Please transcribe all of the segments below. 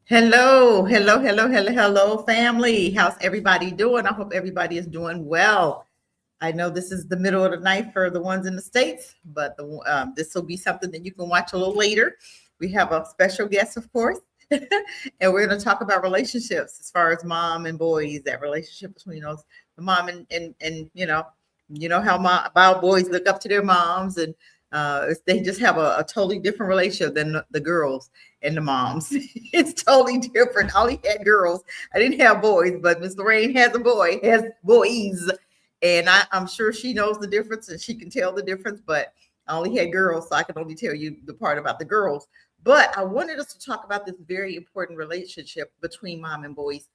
Hello, family. How's everybody doing? I hope everybody is doing well. I know this is the middle of the night for the ones in the States, but this will be something that you can watch a little later. We have a special guest, of course, and we're going to talk about relationships as far as mom and boys, that relationship between those, the mom and how how boys look up to their moms and they just have a totally different relationship than the girls and the moms. It's totally different. I only had girls. I didn't have boys, but Miss Lorraine has boys. And I'm sure she knows the difference and she can tell the difference, but I only had girls, so I can only tell you the part about the girls. But I wanted us to talk about this very important relationship between mom and boys,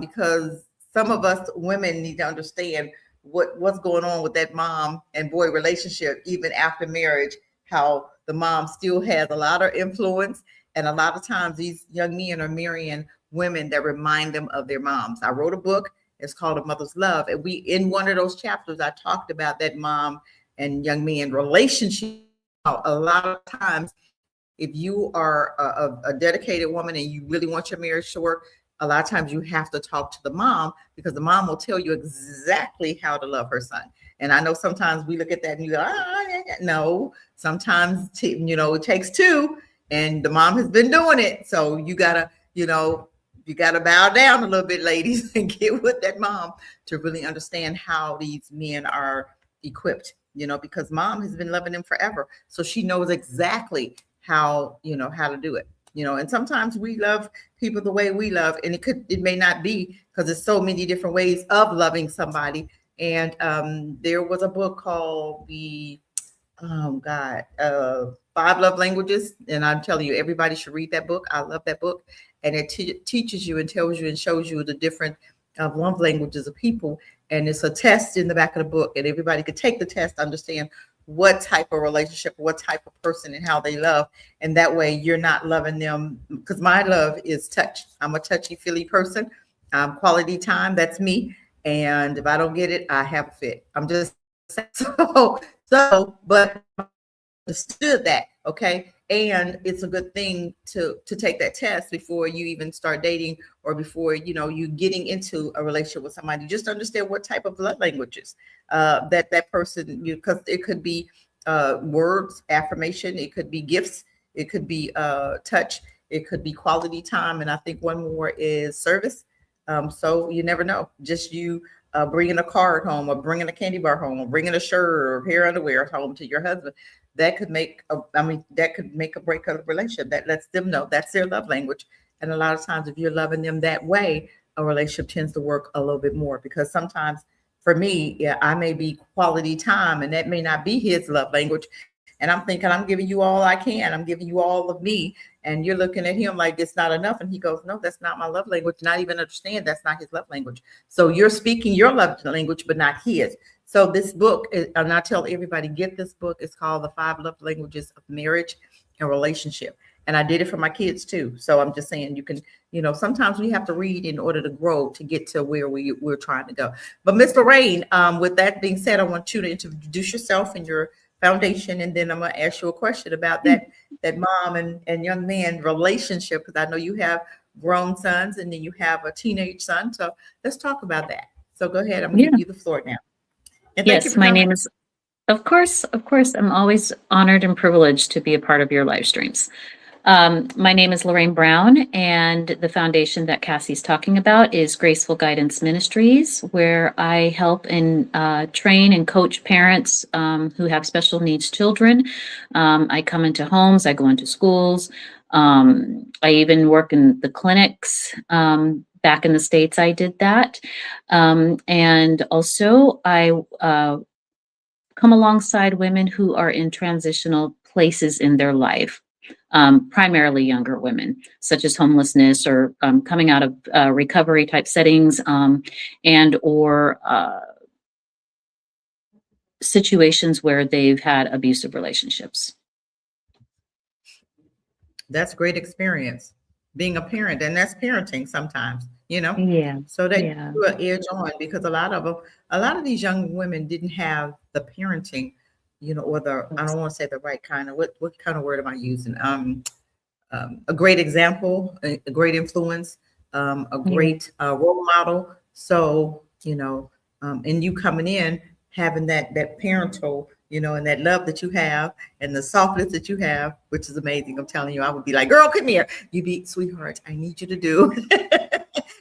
because some of us women need to understand what's going on with that mom and boy relationship even after marriage, how the mom still has a lot of influence, and a lot of times these young men are marrying women that remind them of their moms. I wrote a book, it's called A Mother's Love, and we in one of those chapters I talked about that mom and young man relationship. A lot of times, if you are a dedicated woman and you really want your marriage to work, a lot of times you have to talk to the mom, because the mom will tell you exactly how to love her son. And I know sometimes we look at that and you go, no, sometimes, it takes two, and the mom has been doing it. So you gotta bow down a little bit, ladies, and get with that mom to really understand how these men are equipped, because mom has been loving them forever. So she knows exactly how to do it. And sometimes we love people the way we love, and it may not be, because there's so many different ways of loving somebody. And there was a book called the Five Love Languages, and I'm telling you, everybody should read that book. I love that book, and it teaches you and tells you and shows you the different love languages of people. And it's a test in the back of the book, and everybody could take the test to understand what type of relationship, what type of person, and how they love. And that way, you're not loving them, because my love is touch. I'm a touchy feely person. Quality time, that's me. And if I don't get it, I have a fit. I'm just but understood that, okay? And it's a good thing to take that test before you even start dating, or before you getting into a relationship with somebody. Just understand what type of love languages that person, because it could be words, affirmation, it could be gifts, it could be touch, it could be quality time, and I think one more is service. So you never know. Just you bringing a card home, or bringing a candy bar home, or bringing a shirt or hair underwear home to your husband, that could make a break of a relationship. That lets them know that's their love language. And a lot of times, if you're loving them that way, a relationship tends to work a little bit more, because sometimes for me, yeah, I may be quality time and that may not be his love language. And I'm thinking, I'm giving you all I can, I'm giving you all of me, and you're looking at him like it's not enough. And he goes, no, that's not my love language. Not even understand that's not his love language. So you're speaking your love language, but not his. So this book, and I tell everybody, get this book. It's called The Five Love Languages of Marriage and Relationship. And I did it for my kids too. So I'm just saying, you can, sometimes we have to read in order to grow, to get to where we're trying to go. But Miss Lorraine, with that being said, I want you to introduce yourself and your foundation, and then I'm going to ask you a question about that mom and young man relationship, because I know you have grown sons and then you have a teenage son. So let's talk about that. So go ahead. I'm going to Yeah. give you the floor now. And thank you Yes, for my coming. name is, of course, I'm always honored and privileged to be a part of your live streams. My name is Lorraine Brown, and the foundation that Cassie's talking about is Graceful Guidance Ministries, where I help and train and coach parents who have special needs children. I come into homes, I go into schools. I even work in the clinics. Back in the States, I did that. And also, I come alongside women who are in transitional places in their life, primarily younger women, such as homelessness, or coming out of recovery type settings, and or situations where they've had abusive relationships. That's great experience being a parent, and that's parenting sometimes. Yeah, So that yeah. you an edge on, because a lot of them, a lot of these young women didn't have the parenting, or the, I don't want to say the right kind of, what kind of word am I using? a great example, a great influence, a great role model. So, and you coming in having that parental, and that love that you have and the softness that you have, which is amazing. I'm telling you, I would be like, girl, come here. You be, sweetheart, I need you to do.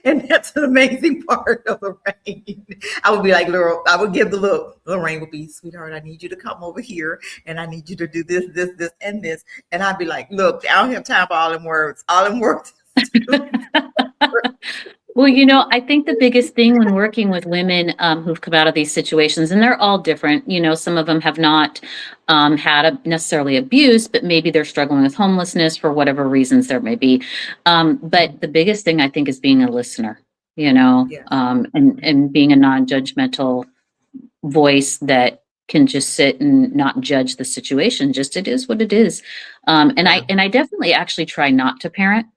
And that's an amazing part of Lorraine. I would be like, Laura, I would give the look. Lorraine would be, sweetheart, I need you to come over here and I need you to do this, this, and this. And I'd be like, look, I don't have time for all them words. All them words. Well, I think the biggest thing when working with women who've come out of these situations, and they're all different, some of them have not had necessarily abuse, but maybe they're struggling with homelessness for whatever reasons there may be. But the biggest thing I think is being a listener, and being a non-judgmental voice that can just sit and not judge the situation. Just it is what it is. I definitely actually try not to parent.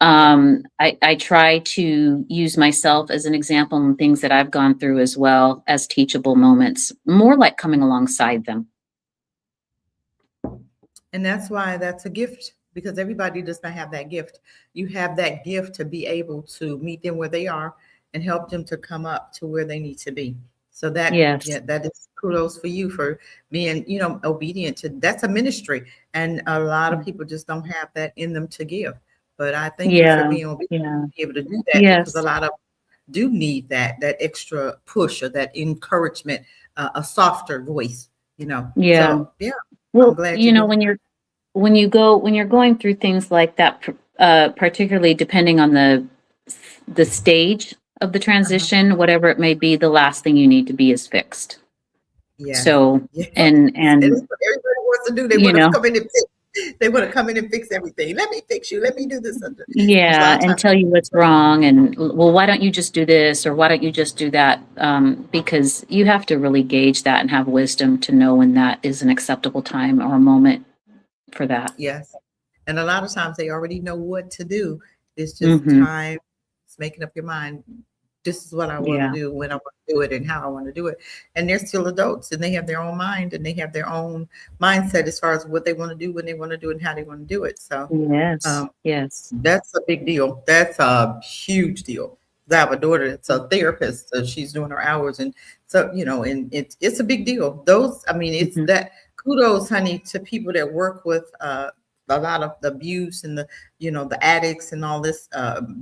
I try to use myself as an example and things that I've gone through as well as teachable moments, more like coming alongside them. And that's why that's a gift, because everybody does not have that gift. You have that gift to be able to meet them where they are and help them to come up to where they need to be. So that, that is kudos for you for being, obedient to, that's a ministry. And a lot of people just don't have that in them to give. But I thank you for being able to do that, because a lot of do need that extra push or that encouragement, a softer voice, So, well, when you're going through things like that, particularly depending on the stage of the transition, whatever it may be, the last thing you need to be is fixed. Yeah. So and everybody wants to do. They want to come in and fix. They want to come in and fix everything. Let me fix you. Let me do this. And tell you what's wrong. And well, why don't you just do this, or why don't you just do that? Because you have to really gauge that and have wisdom to know when that is an acceptable time or a moment for that. Yes. And a lot of times they already know what to do. It's just time. It's making up your mind. This is what I want to do, when I want to do it, and how I want to do it. And they're still adults, and they have their own mind, and they have their own mindset as far as what they want to do, when they want to do it, and how they want to do it. So yes, that's a big deal. That's a huge deal. I have a daughter that's a therapist, so she's doing her hours, and so and it's a big deal. It's that kudos, honey, to people that work with a lot of the abuse and the addicts and all this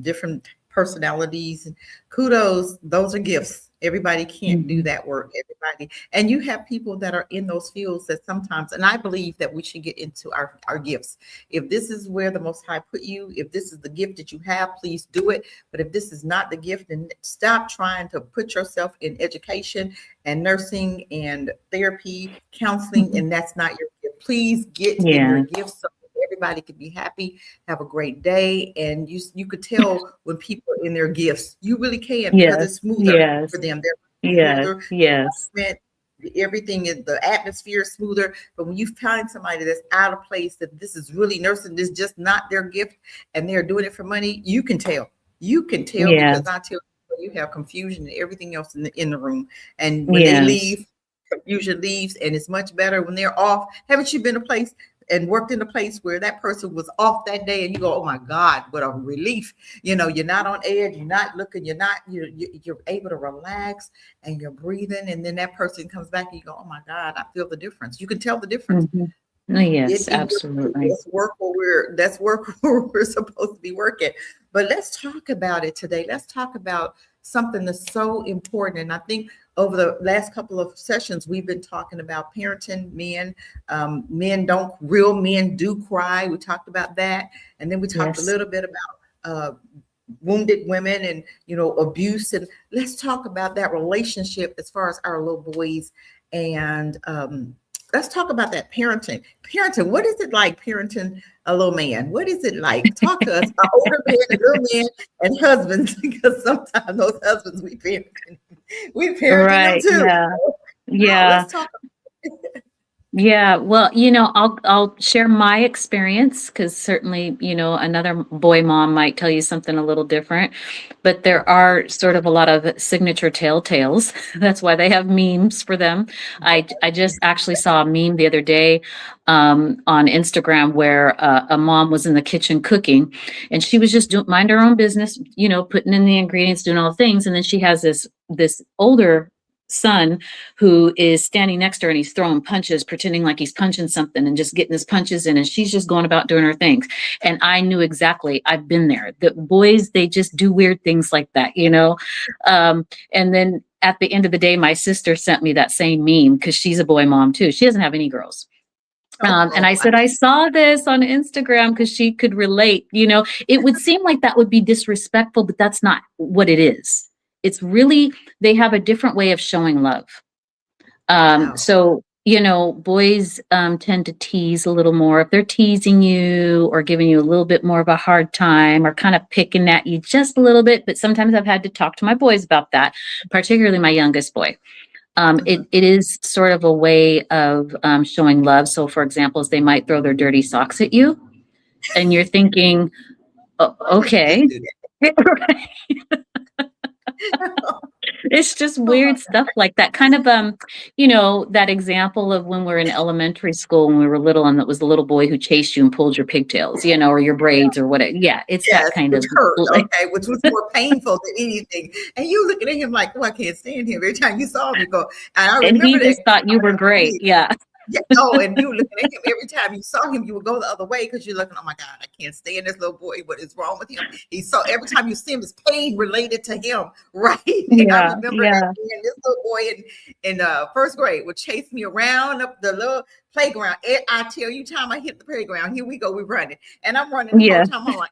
different personalities. And kudos, those are gifts. Everybody can't do that work. Everybody, and you have people that are in those fields that sometimes, and I believe that we should get into our gifts. If this is where the Most High put you, if this is the gift that you have, please do it. But if this is not the gift, then stop trying to put yourself in education and nursing and therapy, counseling, and that's not your gift. Please get in your gifts so everybody could be happy, have a great day. And you could tell when people are in their gifts. You really can, because it's smoother for them. They're smoother. Everything is, the atmosphere is smoother. But when you find somebody that's out of place, that this is really nursing, this is just not their gift, and they're doing it for money, you can tell. Because I tell you have confusion and everything else in the room. And when they leave, confusion leaves, and it's much better when they're off. Haven't you been a place and worked in a place where that person was off that day, and you go, oh my God, what a relief. You're not on edge, you're not looking, you're able to relax, and you're breathing. And then that person comes back and you go, oh my God, I feel the difference. You can tell the difference. Yes, absolutely. That's work where we're supposed to be working. But let's talk about it today. Let's talk about something that's so important. And I think over the last couple of sessions, we've been talking about parenting men. Real men do cry. We talked about that. And then we talked a little bit about wounded women and, abuse. And let's talk about that relationship as far as our little boys. And let's talk about that parenting. What is it like parenting a little man? What is it like? Talk to us, older men, little men, and husbands, because sometimes those husbands we parent them too. Yeah. Let's talk about it. Yeah, well, I'll share my experience because certainly, another boy mom might tell you something a little different, but there are sort of a lot of signature telltales. That's why they have memes for them. I just actually saw a meme the other day on Instagram where a mom was in the kitchen cooking, and she was just doing mind her own business, putting in the ingredients, doing all the things, and then she has this older son who is standing next to her and he's throwing punches, pretending like he's punching something and just getting his punches in. And she's just going about doing her things. And I knew exactly, I've been there. The boys, they just do weird things like that. And then at the end of the day, my sister sent me that same meme because she's a boy mom too. She doesn't have any girls. And I said, I saw this on Instagram because she could relate. It would seem like that would be disrespectful, but that's not what it is. It's really, they have a different way of showing love. Wow. So, boys tend to tease a little more if they're teasing you or giving you a little bit more of a hard time or kind of picking at you just a little bit. But sometimes I've had to talk to my boys about that, particularly my youngest boy. It is sort of a way of showing love. So, for example, they might throw their dirty socks at you and you're thinking, okay. It's just weird stuff like that. Kind of, that example of when we're in elementary school when we were little and it was the little boy who chased you and pulled your pigtails, or your braids or whatever. Yeah, it's Yes, that kind which of. hurt, okay, which was more painful than anything. And you looking at him like, oh, I can't stand him. Every time you saw him, you go, and I And he remember just that. thought you were great. Yeah. Yeah, and you looking at him every time you saw him, you would go the other way because you're looking, oh my God, I can't stand this little boy. What is wrong with him? He's so every time you see him, it's pain related to him, right? Yeah, I remember that this little boy in first grade would chase me around up the little playground. I tell you, time I hit the playground, here we go, we're running, and I'm running the whole time. I'm like,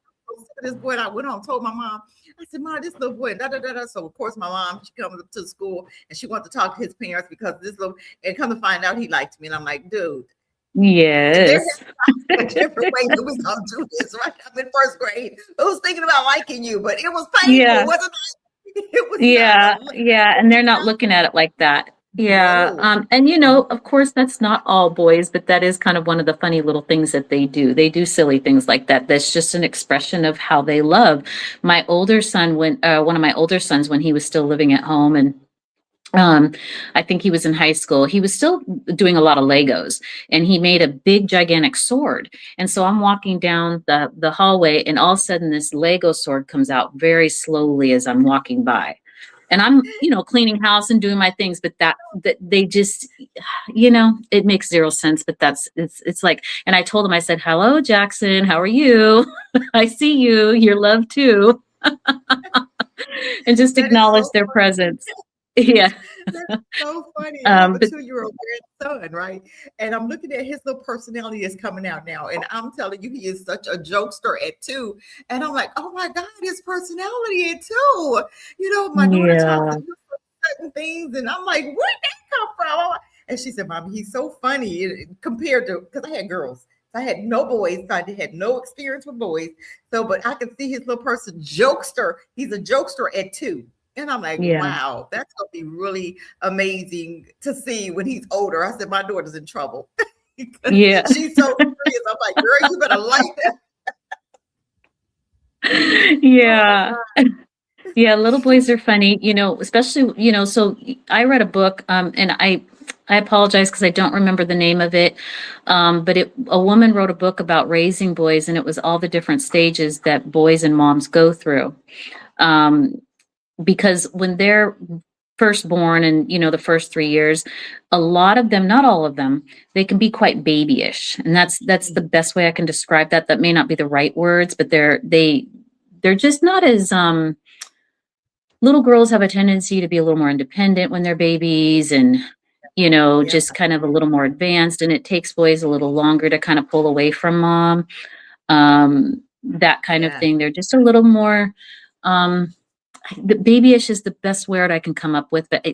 this boy, I went home, told my mom. I said, Mom, this little boy, da da da da. So of course, my mom, she comes up to the school and she wants to talk to his parents because this little, and come to find out he liked me. And I'm like, dude, yes, a different way that we gonna do this, right? I'm in first grade. I was thinking about liking you, but it was painful, yeah, wasn't it? It was yeah, and they're not looking at it like that. Yeah. No. And of course that's not all boys, but that is kind of one of the funny little things that they do. They do silly things like that. That's just an expression of how they love. My older son, one of my older sons, when he was still living at home and I think he was in high school. He was still doing a lot of Legos and he made a big, gigantic sword. And so I'm walking down the hallway and all of a sudden this Lego sword comes out very slowly as I'm walking by. And I'm, cleaning house and doing my things, but that they just, it makes zero sense, but it's like, and I told him, I said, hello, Jackson, how are you? I see you, you're loved too. And just acknowledge their presence. Yeah. That's so funny. I have a 2-year-old grandson, right? And I'm looking at his little personality is coming out now. And I'm telling you, he is such a jokester at 2. And I'm like, oh my God, his personality at 2. My daughter talks to certain things, and I'm like, where'd that come from? And she said, Mommy, he's so funny compared to, because I had girls. I had no boys. So I had no experience with boys. So, but I can see his little person jokester. He's a jokester at 2. And I'm like, wow, that's going to be really amazing to see when he's older. I said, my daughter's in trouble. Yeah. She's so serious. I'm like, girl, you better like that. Yeah. Yeah, little boys are funny, especially, so I read a book and I apologize because I don't remember the name of it. But a woman wrote a book about raising boys and it was all the different stages that boys and moms go through. Because when they're first born and, the first 3 years, a lot of them, not all of them, they can be quite babyish. And that's the best way I can describe that. That may not be the right words, but they're just not as, little girls have a tendency to be a little more independent when they're babies and, just kind of a little more advanced. And it takes boys a little longer to kind of pull away from mom. That kind of thing. They're just a little more, the babyish is the best word I can come up with, but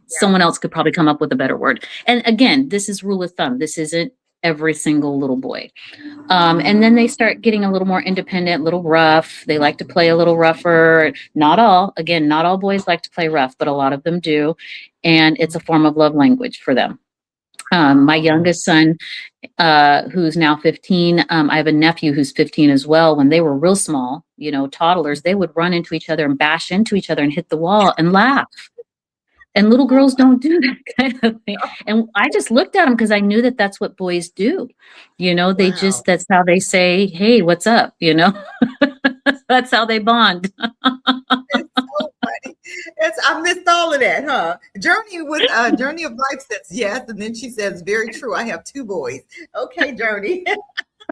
someone else could probably come up with a better word. And again, this is rule of thumb. This isn't every single little boy. And then they start getting a little more independent, a little rough. They like to play a little rougher. Not all boys like to play rough, but a lot of them do. And it's a form of love language for them. My youngest son, who's now 15, I have a nephew who's 15 as well. When they were real small, toddlers, they would run into each other and bash into each other and hit the wall and laugh. And little girls don't do that kind of thing. And I just looked at them because I knew that that's what boys do. They Wow. that's how they say, hey, what's up? That's how they bond. It's so funny. I missed all of that, huh? Journey of Life says yes, and then she says, very true. I have 2 boys. Okay, Journey.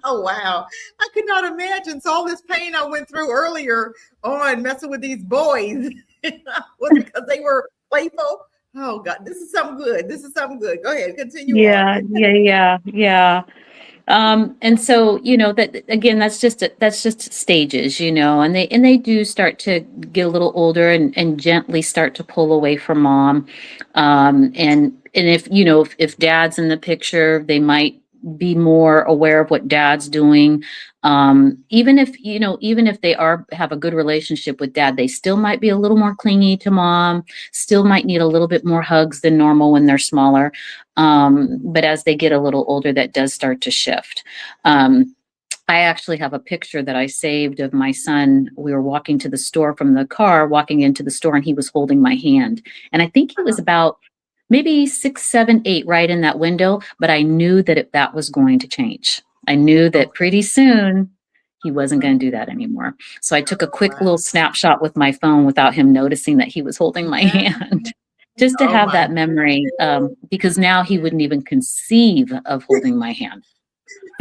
Oh wow. I could not imagine. So all this pain I went through earlier on messing with these boys was because they were playful. Oh God, this is something good. This is something good. Go ahead, continue on. Yeah. And so, that again, that's just stages, and they do start to get a little older and gently start to pull away from mom. And if dad's in the picture, they might be more aware of what dad's doing. Even if they have a good relationship with dad, they still might be a little more clingy to mom, still might need a little bit more hugs than normal when they're smaller. But as they get a little older, that does start to shift. I actually have a picture that I saved of my son. We were walking to the store from the car, walking into the store, and he was holding my hand. And I think he was about maybe 6, 7, 8, right in that window. But I knew that that was going to change. I knew that pretty soon he wasn't going to do that anymore. So I took a quick little snapshot with my phone without him noticing that he was holding my hand. Just to Oh have my that memory, because now he wouldn't even conceive of holding my hand.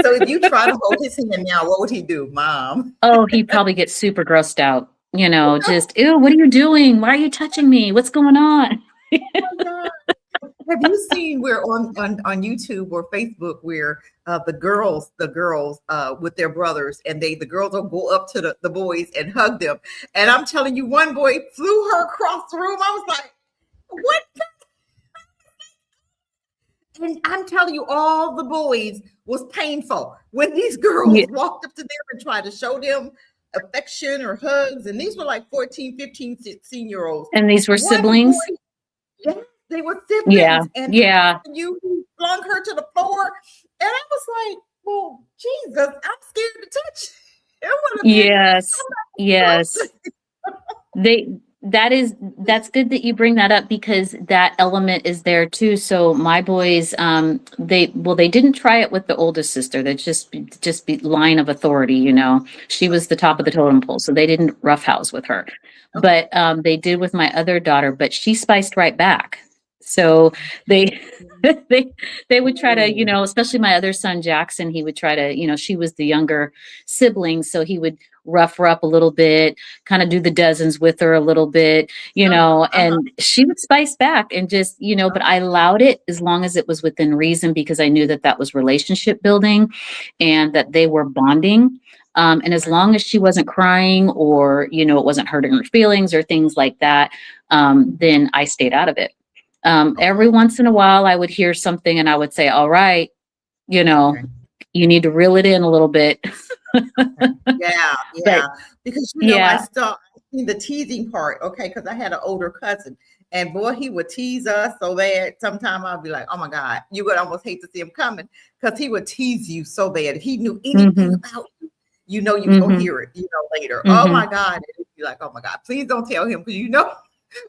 So if you try to hold his hand now, what would he do, Mom? Oh, he'd probably get super grossed out. Just, ew, what are you doing? Why are you touching me? What's going on? Oh my God. Have you seen where on YouTube or Facebook where the girls with their brothers and the girls will go up to the boys and hug them? And I'm telling you, one boy flew her across the room. I was like, what? And I'm telling you, all the boys was painful when these girls walked up to them and tried to show them affection or hugs. And these were like 14, 15, 16-year-olds. And these were siblings? Boy, yes, they were siblings. And you flung her to the floor. And I was like, well, Jesus, I'm scared to touch. Yes. That's good that you bring that up because that element is there too. So my boys, they didn't try it with the oldest sister. That just be line of authority, She was the top of the totem pole, so they didn't roughhouse with her. But they did with my other daughter, but she spiced right back. So they would try to, especially my other son Jackson, he would try to, she was the younger sibling, so he would rough her up a little bit, kind of do the dozens with her a little bit, and she would spice back and just, but I allowed it as long as it was within reason because I knew that was relationship building and that they were bonding. And as long as she wasn't crying or, it wasn't hurting her feelings or things like that, then I stayed out of it. Every once in a while I would hear something and I would say, all right, you need to reel it in a little bit. Yeah. But, because I seen the teasing part, okay, because I had an older cousin and boy, he would tease us so bad. Sometimes I'd be like, oh my God, you would almost hate to see him coming because he would tease you so bad. If he knew anything about you, you was gonna hear it, later. Oh my God. And it'd be like, oh my God, please don't tell him because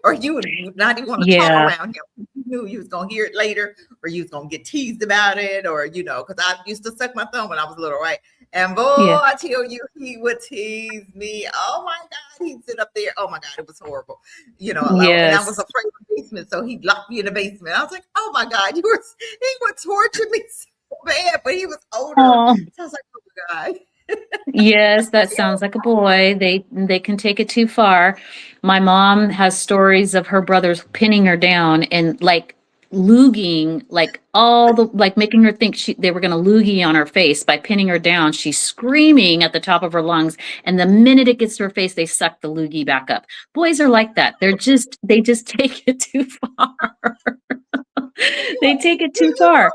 or you would not even want to talk around him. You knew you was gonna hear it later, or you was gonna get teased about it, or because I used to suck my thumb when I was little, right? And boy, I tell you, he would tease me. Oh my God, he'd sit up there. Oh my God, it was horrible. And I was afraid of the basement, so he'd lock me in the basement. I was like, oh my God, he would torture me so bad, but he was older. So I was like, oh my God. Yes, that sounds like a boy. They can take it too far. My mom has stories of her brothers pinning her down and like loogieing, making her think they were going to loogie on her face by pinning her down. She's screaming at the top of her lungs, and the minute it gets to her face, they suck the loogie back up. Boys are like that. They just take it too far. They take it too far.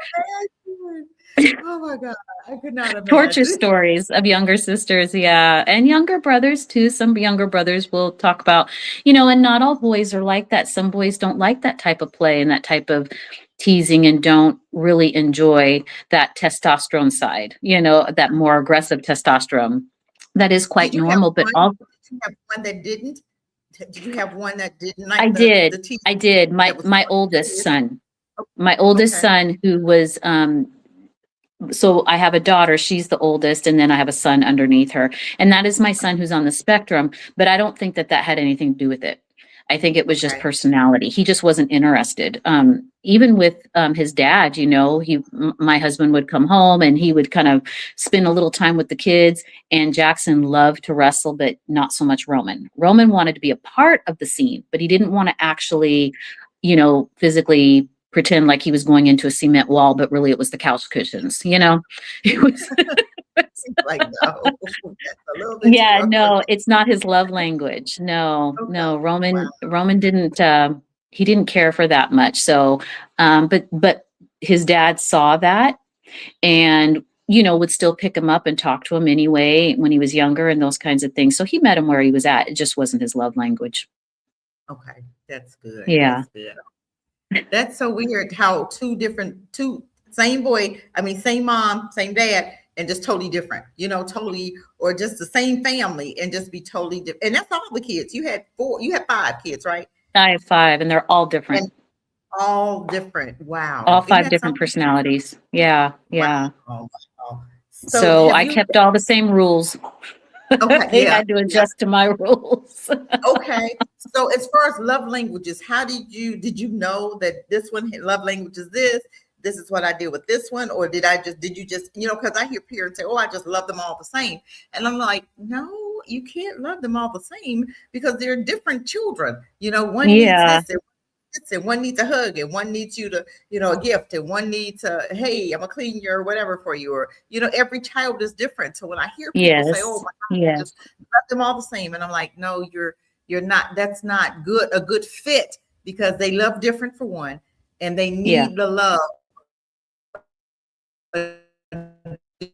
Oh my God, I could not Torture imagine. stories of younger sisters, yeah, and younger brothers too. Some younger brothers will talk about, and not all boys are like that. Some boys don't like that type of play and that type of teasing and don't really enjoy that testosterone side, that more aggressive testosterone. That is Did quite you have normal, but one? all Did you have one that didn't? Did you have one that didn't I like the did, teacher I did. that My was my more oldest serious? son, Oh, my oldest okay, son who was so I have a daughter, she's the oldest, and then I have a son underneath her. And that is my son who's on the spectrum, but I don't think that that had anything to do with it. I think it was just okay, personality. He just wasn't interested. Even with his dad, my husband would come home and he would kind of spend a little time with the kids. And Jackson loved to wrestle, but not so much Roman. Roman wanted to be a part of the scene, but he didn't want to actually, physically pretend like he was going into a cement wall, but really it was the couch cushions. It was like no, that's a little bit too yeah, rough for no, me. it's not his love language. No, Okay, no, wow, Roman didn't he didn't care for that much. So but his dad saw that and would still pick him up and talk to him anyway when he was younger and those kinds of things. So he met him where he was at. It just wasn't his love language. okay, that's good. Yeah. That's good. That's so weird how two same boy, I mean same mom, same dad, and just totally different, totally, or just the same family and just be totally different. And that's all the kids. You had five kids, right? I have five and they're all different. And all different. All Wow. Isn't five that different something? personalities. Yeah, Wow. yeah. Wow. So So have I you kept all the same rules. okay, They yeah, had to yeah. adjust to my rules. Okay. So as far as love languages, how did you know that this one love language is this? This is what I did with this one, or did you just, because I hear parents say, "Oh, I just love them all the same," and I'm like, no, you can't love them all the same because they're different children. One needs Yeah. this and one needs a hug and one needs you to, a gift and one needs hey, I'm gonna clean your whatever for you, or every child is different. So when I hear people say, "Oh Yes. my God, I just Yes. love them all the same," and I'm like, no, you're not, that's not a good fit because they love different for one and they Yeah. need the love a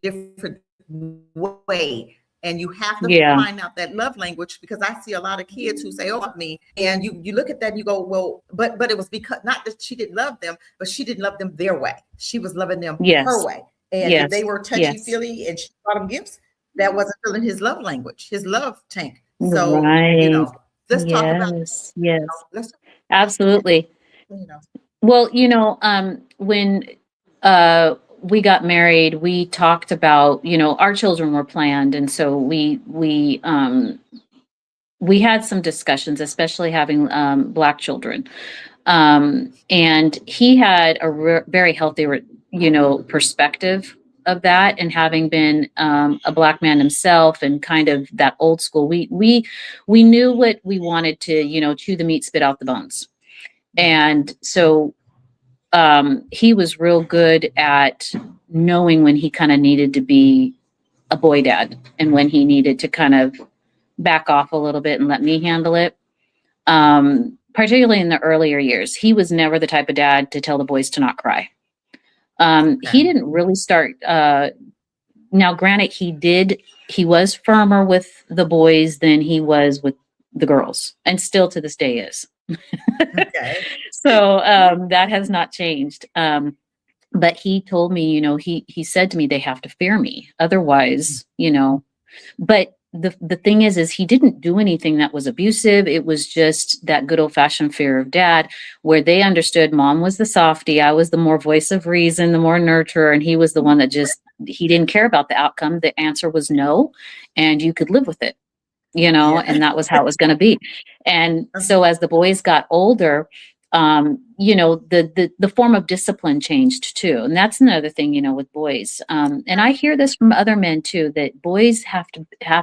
different way. And you have to Yeah. find out that love language because I see a lot of kids who say, "Oh, love me," and you look at that and you go, "Well, but it was because not that she didn't love them, but she didn't love them their way. She was loving them her Yes. way. And if they Yes. were touchy Yes. feely and she brought them gifts, that wasn't filling his love language, his love tank. So Right. let's talk about Yes. Yes. let's Absolutely. you know Well, when we got married, we talked about, our children were planned, and so we had some discussions, especially having Black children. And he had a very healthy, perspective of that, and having been a Black man himself, and kind of that old school. We knew what we wanted to, chew the meat, spit out the bones, and so he was real good at knowing when he kind of needed to be a boy dad and when he needed to kind of back off a little bit and let me handle it. Particularly in the earlier years, he was never the type of dad to tell the boys to not cry. He okay. didn't really start. Now, granted, he was firmer with the boys than he was with the girls, and still to this day is. Okay. So that has not changed. But he told me, he said to me, they have to fear me. Otherwise, but the thing is he didn't do anything that was abusive. It was just that good old fashioned fear of dad, where they understood mom was the softie. I was the more voice of reason, the more nurturer. And he was the one that he didn't care about the outcome. The answer was no. And you could live with it, Yeah. and that was how it was going to be. And so as the boys got older, the form of discipline changed too. And that's another thing, with boys. And I hear this from other men too, that boys have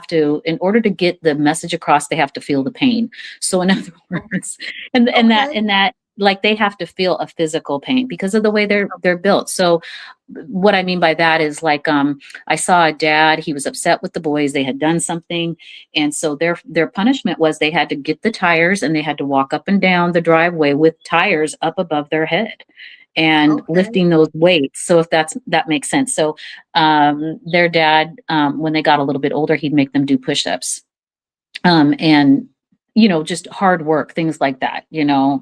to, in order to get the message across, they have to feel the pain. So in other words, and Okay. that, like, they have to feel a physical pain because of the way they're built. So what I mean by that is, like, I saw a dad, he was upset with the boys, they had done something. And so their punishment was they had to get the tires and they had to walk up and down the driveway with tires up above their head. and Okay. lifting those weights. So if that makes sense. So their dad, when they got a little bit older, he'd make them do push-ups. And just hard work, things like that.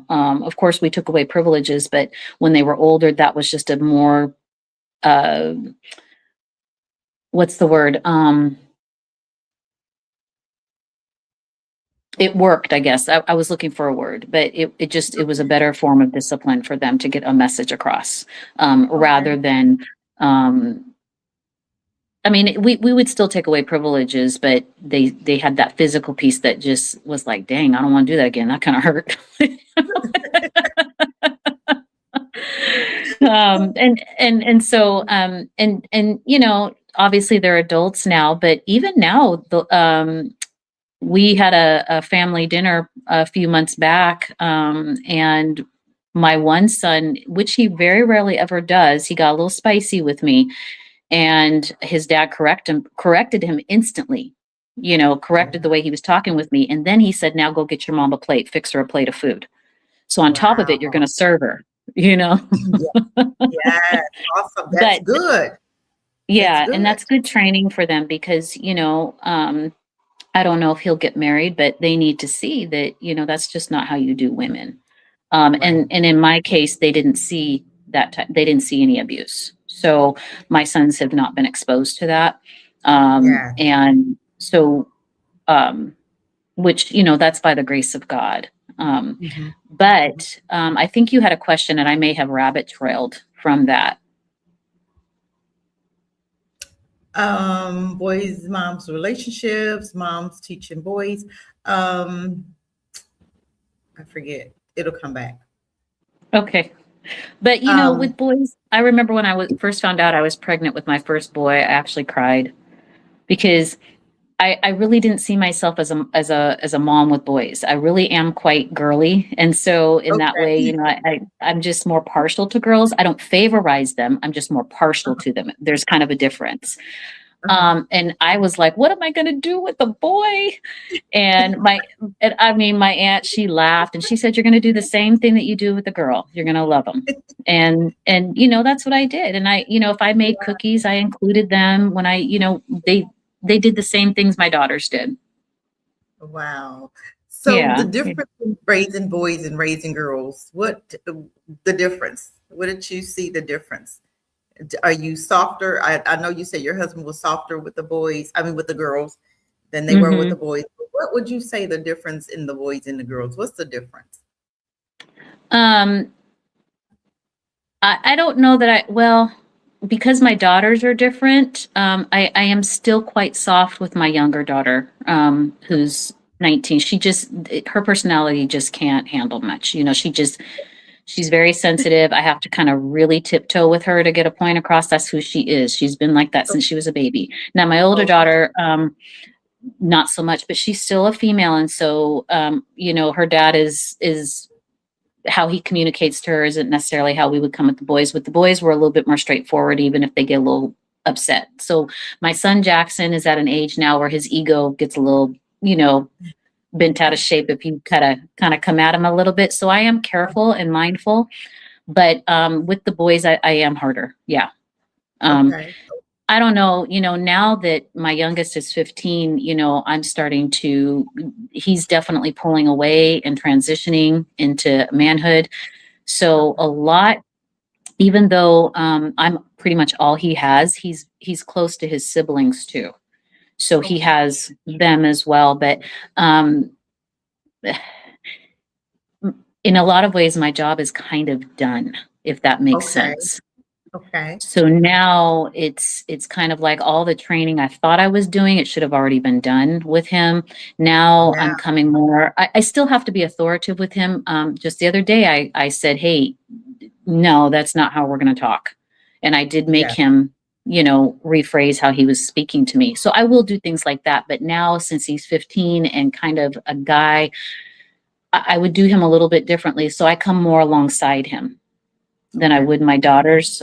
Of course, we took away privileges, but when they were older, that was just a more, what's the word? It worked, I guess. I was looking for a word, but it was a better form of discipline for them to get a message across, rather than, I mean, we would still take away privileges, but they had that physical piece that just was like, dang, I don't want to do that again. That kind of hurt. And so obviously they're adults now, but even now we had a family dinner a few months back, and my one son, which he very rarely ever does, he got a little spicy with me, and his dad corrected him instantly, corrected the way he was talking with me. And then he said, now go get your mom a plate, fix her a plate of food. So on top of it, you're going to serve her, Yeah. Yes. Awesome. That's good. Yeah. That's good. And that's good training for them because, I don't know if he'll get married, but they need to see that, that's just not how you do women. And in my case, they didn't see they didn't see any abuse. So my sons have not been exposed to that. And so, which, that's by the grace of God. But I think you had a question and I may have rabbit trailed from that. Boys, moms, relationships, moms teaching boys. I forget. It'll come back. Okay. But with boys, I remember when I first found out I was pregnant with my first boy, I actually cried because I really didn't see myself as a mom with boys. I really am quite girly, and so in that way, I'm just more partial to girls. I don't favorize them. I'm just more partial to them. There's kind of a difference. And I was like, what am I going to do with a boy? And my aunt, she laughed and she said, you're going to do the same thing that you do with a girl. You're going to love them. And that's what I did. And if I made cookies, I included them when they did the same things my daughters did. Wow. So the difference in raising boys and raising girls, what the difference? What did you see the difference? Are you softer? I know you said your husband was softer with the boys, with the girls than they were with the boys. What would you say the difference in the boys and the girls? What's the difference? I don't know that because my daughters are different, I am still quite soft with my younger daughter, who's 19. Her personality just can't handle much. She's very sensitive. I have to kind of really tiptoe with her to get a point across. That's who she is. She's been like that since she was a baby. Now, my older daughter, not so much, but she's still a female. And so, her dad is how he communicates to her isn't necessarily how we would come with the boys. With the boys, we're a little bit more straightforward, even if they get a little upset. So my son, Jackson, is at an age now where his ego gets a little, bent out of shape if you kind of come at him a little bit. So I am careful and mindful, but with the boys, I am harder. Yeah. I don't know, now that my youngest is 15, he's definitely pulling away and transitioning into manhood. So a lot, even though I'm pretty much all he has, he's close to his siblings too. So he has them as well. But in a lot of ways, my job is kind of done, if that makes sense. Okay. So now it's kind of like all the training I thought I was doing, it should have already been done with him. Now I'm coming more, I still have to be authoritative with him. Just the other day, I said, hey, no, that's not how we're going to talk. And I did make him, rephrase how he was speaking to me. So I will do things like that. But now since he's 15 and kind of a guy, I would do him a little bit differently. So I come more alongside him than I would my daughters.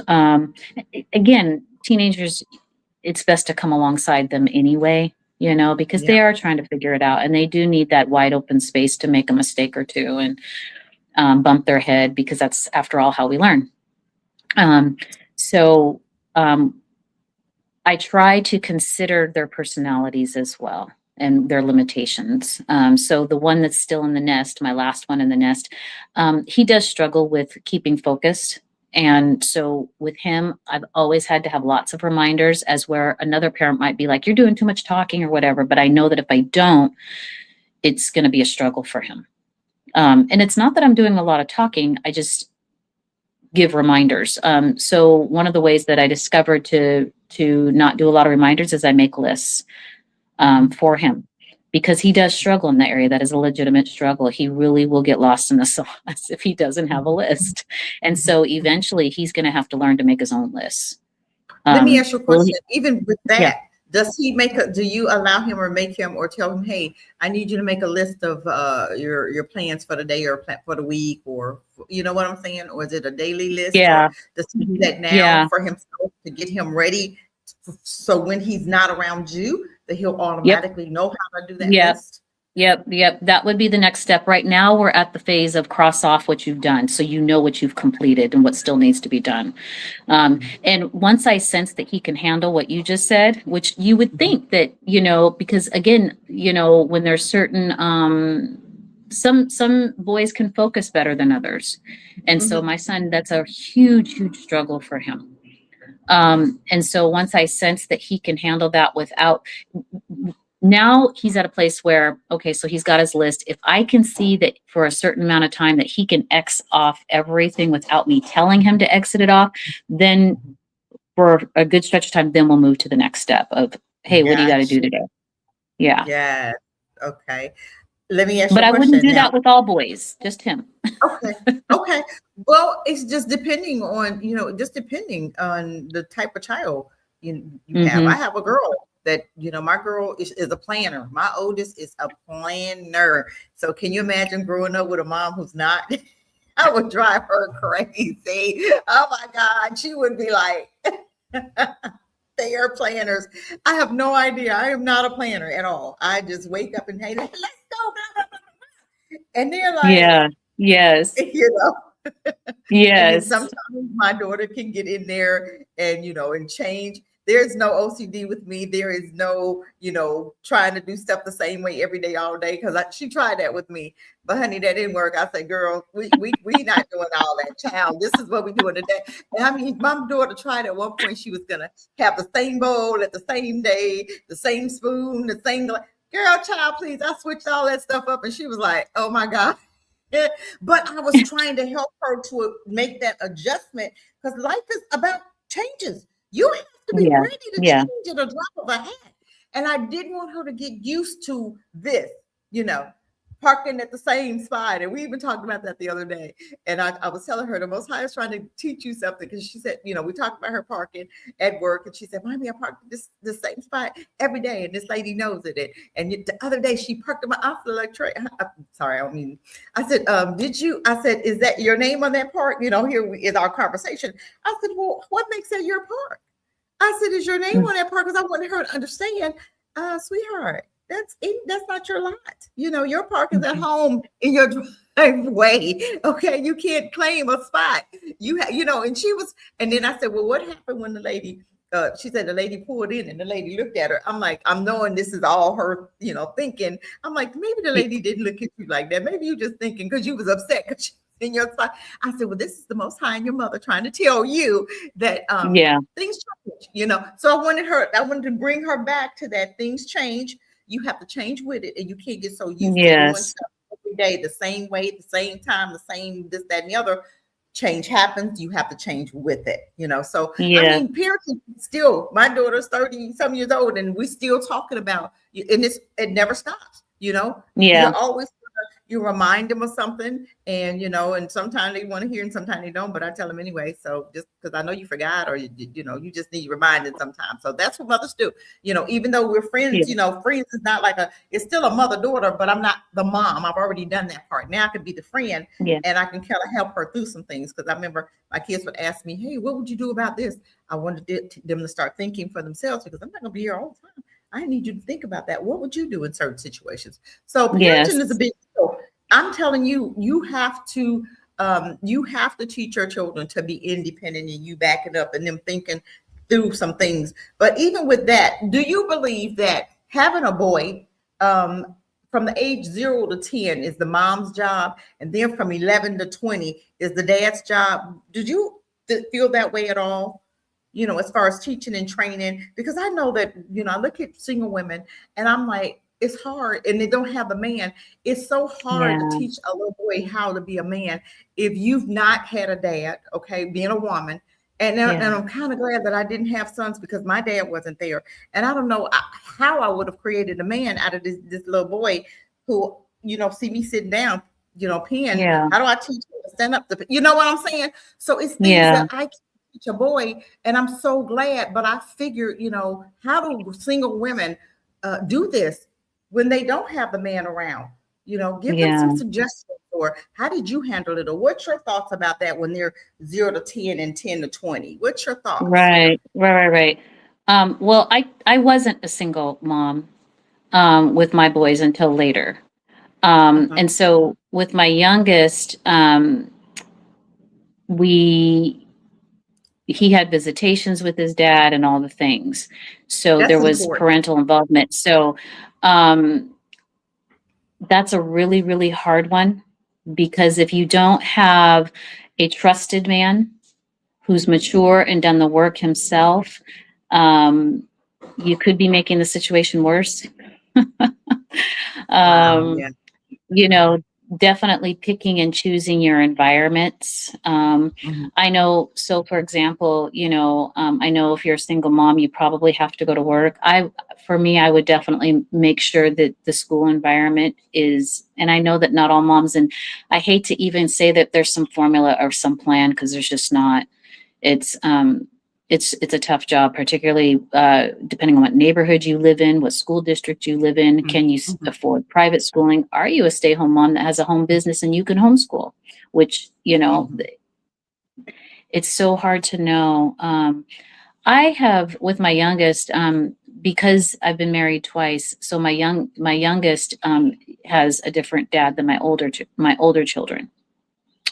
Again, teenagers, it's best to come alongside them anyway, because they are trying to figure it out and they do need that wide open space to make a mistake or two and bump their head, because that's, after all, how we learn. Um, so I try to consider their personalities as well and their limitations. So the one that's still in the nest, my last one in the nest, he does struggle with keeping focused. And so with him, I've always had to have lots of reminders, as where another parent might be like, you're doing too much talking or whatever. But I know that if I don't, it's going to be a struggle for him. And it's not that I'm doing a lot of talking, I just give reminders. So one of the ways that I discovered to not do a lot of reminders is I make lists for him, because he does struggle in that area. That is a legitimate struggle. He really will get lost in the sauce if he doesn't have a list. And so eventually he's going to have to learn to make his own lists. Let me ask you a Will question. he- Even with yeah. that, does he make a, do you allow him or make him or tell him, hey, I need you to make a list of your plans for the day or plan for the week, or you know what I'm saying? Or is it a daily list? Yeah. Or does he do that now Yeah. for himself to get him ready? So when he's not around you, that he'll automatically know how to do that Yep. list? Yep. That would be the next step. Right now, we're at the phase of cross off what you've done, so you know what you've completed and what still needs to be done. And once I sense that he can handle what you just said, which you would think that, because again, when there's certain, some boys can focus better than others. And so my son, that's a huge, huge struggle for him. And so once I sense that he can handle that without, now he's at a place where, okay, so he's got his list. If I can see that for a certain amount of time that he can X off everything without me telling him to exit it off, then for a good stretch of time, then we'll move to the next step of, hey, what do you got to do today? Yeah. Yeah. Okay. Let me ask But you a I question wouldn't do now. that with all boys, just him. Okay. Okay. Well, it's just depending on, just depending on the type of child you have. I have a girl that, my girl is a planner. My oldest is a planner. So can you imagine growing up with a mom who's not? I would drive her crazy. Oh my God. She would be like, they are planners. I have no idea. I am not a planner at all. I just wake up and, hey, let's go. Blah, blah, blah, blah. And they're like, Yeah. Yes. And then Yes. sometimes my daughter can get in there and, and change. There's no OCD with me. There is no, trying to do stuff the same way every day, all day. Cause she tried that with me, but honey, that didn't work. I said, girl, we not doing all that, child. This is what we doing today. And I mean, my daughter tried at one point, she was going to have the same bowl at the same day, the same spoon, the same, girl, child, please. I switched all that stuff up. And she was like, oh my God. But I was trying to help her to make that adjustment, because life is about changes. You have to be ready to change at a drop of a hat. And I didn't want her to get used to this, parking at the same spot. And we even talked about that the other day. And I was telling her the Most High is trying to teach you something, because she said, we talked about her parking at work, and she said, Mommy, I parked the same spot every day, and this lady knows it. And the other day she parked in my office sorry, I mean, I said, I said, is that your name on that park? Here is our conversation. I said, well, what makes that your park? I said, is your name on that park? Because I wanted her to understand, sweetheart, that's not your lot. Your park is at home in your driveway. Okay, you can't claim a spot. And she was, and then I said, well, what happened when the lady? She said the lady pulled in and the lady looked at her. I'm like, I'm knowing this is all her, thinking. I'm like, maybe the lady didn't look at you like that. Maybe you just thinking because you was upset because she was in your spot. I said, well, this is the Most High and your mother trying to tell you that things change, So I wanted to bring her back to that. Things change. You have to change with it, and you can't get so used to doing stuff every day the same way, the same time, the same this, that, and the other. Change happens. You have to change with it, So I mean, parenting still. My daughter's 30 some years old, and we're still talking about, and it never stops. You're always. You remind them of something, and and sometimes they want to hear and sometimes they don't, but I tell them anyway. So just because I know you forgot, or you just need reminding sometimes. So that's what mothers do. Even though we're friends, friends is not like it's still a mother-daughter, but I'm not the mom. I've already done that part. Now I can be the friend, and I can kind of help her through some things. Because I remember my kids would ask me, hey, what would you do about this? I wanted them to start thinking for themselves, because I'm not gonna be here all the time. I need you to think about that. What would you do in certain situations? So parenting is a big deal. I'm telling you, you have to You have to teach your children to be independent and you back it up and them thinking through some things. But even with that, do you believe that having a boy from the age 0 to 10 is the mom's job, and then from 11 to 20 is the dad's job? Did you feel that way at all? You know, as far as teaching and training, because I know that, you know, I look at single women and I'm like, it's hard, and they don't have a man. It's so hard to teach a little boy how to be a man if you've not had a dad, okay, being a woman. And I'm kind of glad that I didn't have sons because my dad wasn't there. And I don't know how I would have created a man out of this little boy who, you know, see me sitting down, you know, peeing. How do I teach him to stand up? You know what I'm saying? So it's things that I can teach a boy, and I'm so glad. But I figured, you know, how do single women do this when they don't have the man around? You know, give them some suggestions. Or how did you handle it? Or what's your thoughts about that when they're 0 to 10 and 10 to 20? What's your thoughts? Right. Well, I wasn't a single mom with my boys until later. And so with my youngest, he had visitations with his dad and all the things. So there was parental involvement. So that's a really, really hard one, because if you don't have a trusted man who's mature and done the work himself, you could be making the situation worse. You know, definitely picking and choosing your environments. I know, so for example, you know, I know if you're a single mom, you probably have to go to work. For me, I would definitely make sure that the school environment is, and I know that not all moms, and I hate to even say that there's some formula or some plan, because there's just not. It's a tough job, particularly depending on what neighborhood you live in, what school district you live in. Can you afford private schooling? Are you a stay-home mom that has a home business and you can homeschool? Which, you know, it's so hard to know. I have, with my youngest, because I've been married twice, so my youngest has a different dad than my older children.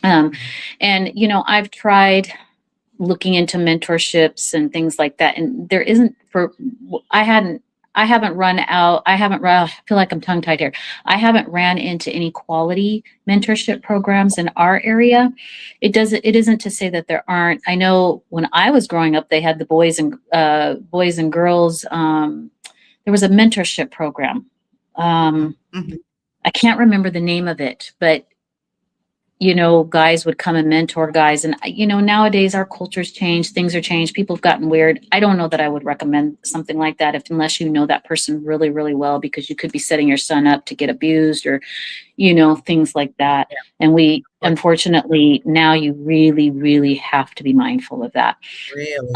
And you know, I've tried looking into mentorships and things like that, and there isn't. I feel like I'm tongue tied here. I haven't ran into any quality mentorship programs in our area. It isn't to say that there aren't. I know when I was growing up, they had the boys and girls. There was a mentorship program. I can't remember the name of it, but you know, guys would come and mentor guys. And, you know, nowadays our culture's changed, things are changed, people have gotten weird. I don't know that I would recommend something like that unless you know that person really, really well, because you could be setting your son up to get abused or, you know, things like that. Yeah. And unfortunately, now you really, really have to be mindful of that. Really?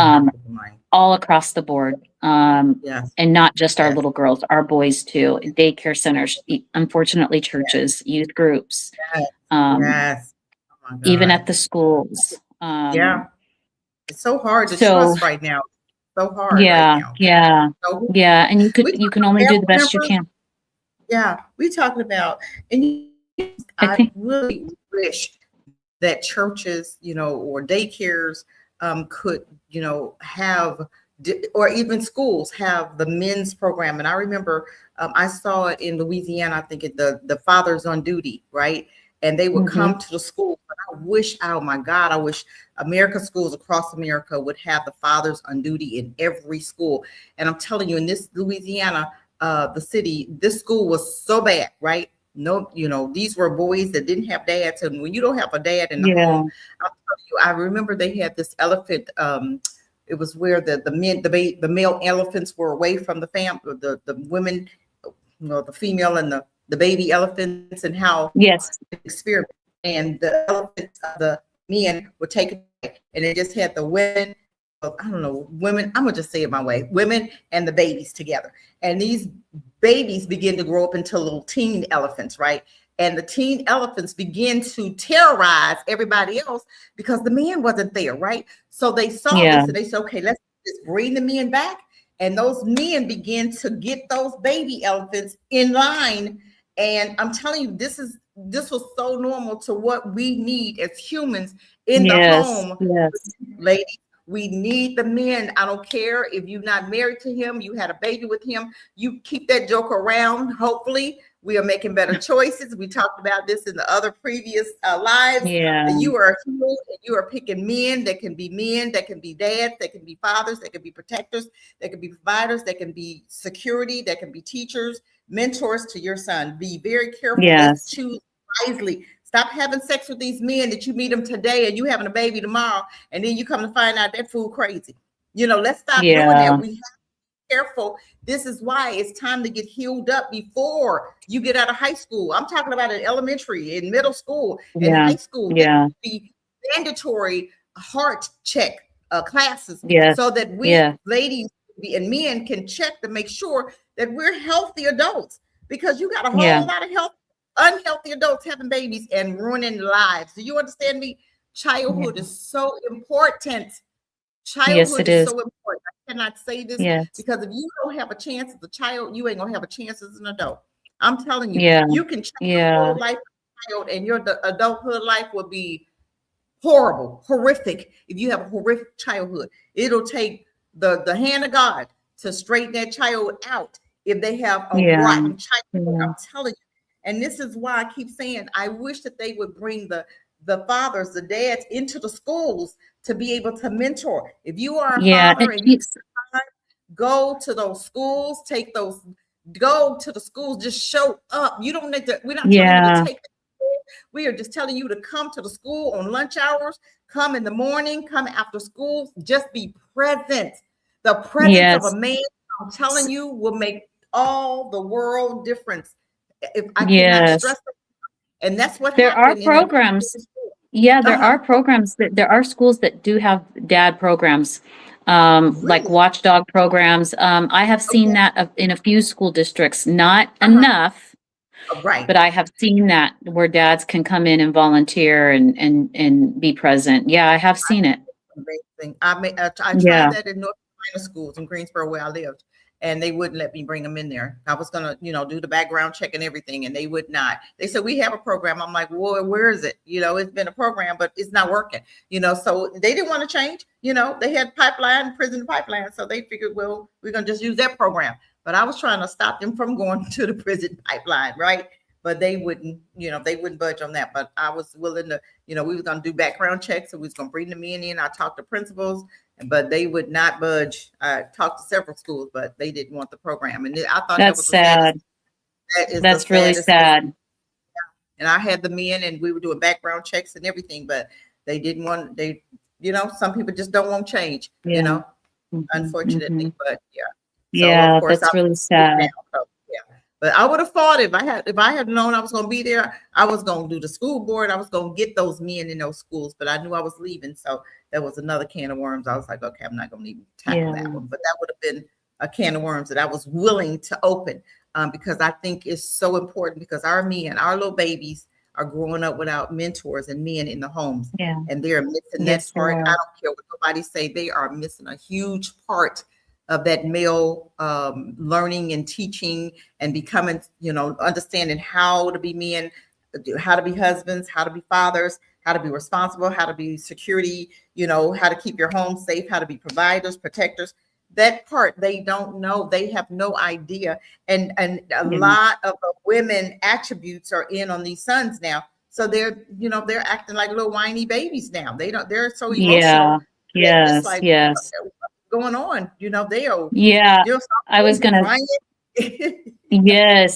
All across the board. And not just our little girls, our boys too, daycare centers, unfortunately, churches, youth groups. Oh even at the schools. It's so hard to trust right now. So hard right now. And you can only do the best you can. Yeah, we're talking about, and I really wish that churches, you know, or daycares could, you know, have, or even schools have the men's program. And I remember I saw it in Louisiana, I think the Fathers on Duty, right? And they would come to the school. But I wish America schools across America would have the Fathers on Duty in every school. And I'm telling you, in this Louisiana, the city, this school was so bad, right? No, you know, these were boys that didn't have dads. And when you don't have a dad in the home, I'm telling you, I remember they had this elephant. It was where the male elephants were away from the family, the women, you know, the female and the baby elephants, and how experiment, and the elephants, the men were taken away, and it just had the women, I don't know, women, I'm gonna just say it my way, women and the babies together. And these babies begin to grow up into little teen elephants, right? And the teen elephants begin to terrorize everybody else because the man wasn't there, right? So they saw this and they said, okay, let's just bring the men back. And those men begin to get those baby elephants in line. And I'm telling you, this is this was so normal to what we need as humans in the Yes. home. Yes. Ladies, we need the men. I don't care if you're not married to him, you had a baby with him, you keep that joker around. Hopefully we are making better choices. We talked about this in the other previous lives. Yeah. That you are healed and you are picking men that can be dads, that can be fathers, that can be protectors, that can be providers, that can be security, that can be teachers, mentors to your son. Be very careful. Yes. Let's choose wisely. Stop having sex with these men that you meet them today and you having a baby tomorrow, and then you come to find out that fool crazy. Let's stop doing that. We have careful. This is why it's time to get healed up before you get out of high school. I'm talking about in elementary, in middle school, in high school. Yeah. Be mandatory heart check classes, so that we ladies and men can check to make sure that we're healthy adults, because you got a whole lot of unhealthy adults having babies and ruining lives. Do you understand me? Childhood is so important. Childhood is so important. I cannot say this because if you don't have a chance as a child, you ain't gonna have a chance as an adult. I'm telling you, you can change your whole life as a child, and your adulthood life will be horrible, horrific. If you have a horrific childhood, it'll take the hand of God to straighten that child out if they have a rotten childhood. I'm telling you. And this is why I keep saying, I wish that they would bring the fathers, the dads into the schools to be able to mentor. If you are a father and you go to those schools, go to the schools, just show up. You don't need to, we're not telling you to take it. We are just telling you to come to the school on lunch hours, come in the morning, come after school, just be present. The presence of a man, I'm telling you, will make all the world difference. If I cannot stress it. And that's what there are programs. There are programs there are schools that do have dad programs, like watchdog programs. I have seen that in a few school districts, not enough, but I have seen that where dads can come in and volunteer and be present. Yeah, I have seen it. Amazing. I tried that in North Carolina schools in Greensboro where I lived, and they wouldn't let me bring them in there. I was gonna, do the background check and everything, and they would not. They said, we have a program. I'm like, well, where is it? It's been a program, but it's not working. So they didn't want to change. They had prison pipeline, so they figured, well, we're gonna just use that program. But I was trying to stop them from going to the prison pipeline, right? But they wouldn't, they wouldn't budge on that. But I was willing to, we was gonna do background checks, so we was gonna bring them in. I talked to principals, but they would not budge. I talked to several schools, but they didn't want the program. And I thought that's sad. That's really sad. And I had them in, and we were doing background checks and everything, but they didn't want. Some people just don't want change. Unfortunately, but so of course, that's really sad. But I would have thought if I had known I was going to be there, I was going to do the school board. I was going to get those men in those schools, but I knew I was leaving. So that was another can of worms. I was like, okay, I'm not going to even tackle that one. But that would have been a can of worms that I was willing to open, because I think it's so important, because our little babies are growing up without mentors and men in the homes. And they're missing that part. I don't care what nobody say. They are missing a huge part of that male learning and teaching and becoming, understanding how to be men, how to be husbands, how to be fathers, how to be responsible, how to be security, how to keep your home safe, how to be providers, protectors. That part they don't know. They have no idea. And a lot of the women attributes are in on these sons now. So they're acting like little whiny babies now. They're so emotional. Yes. Going on, they are. I was gonna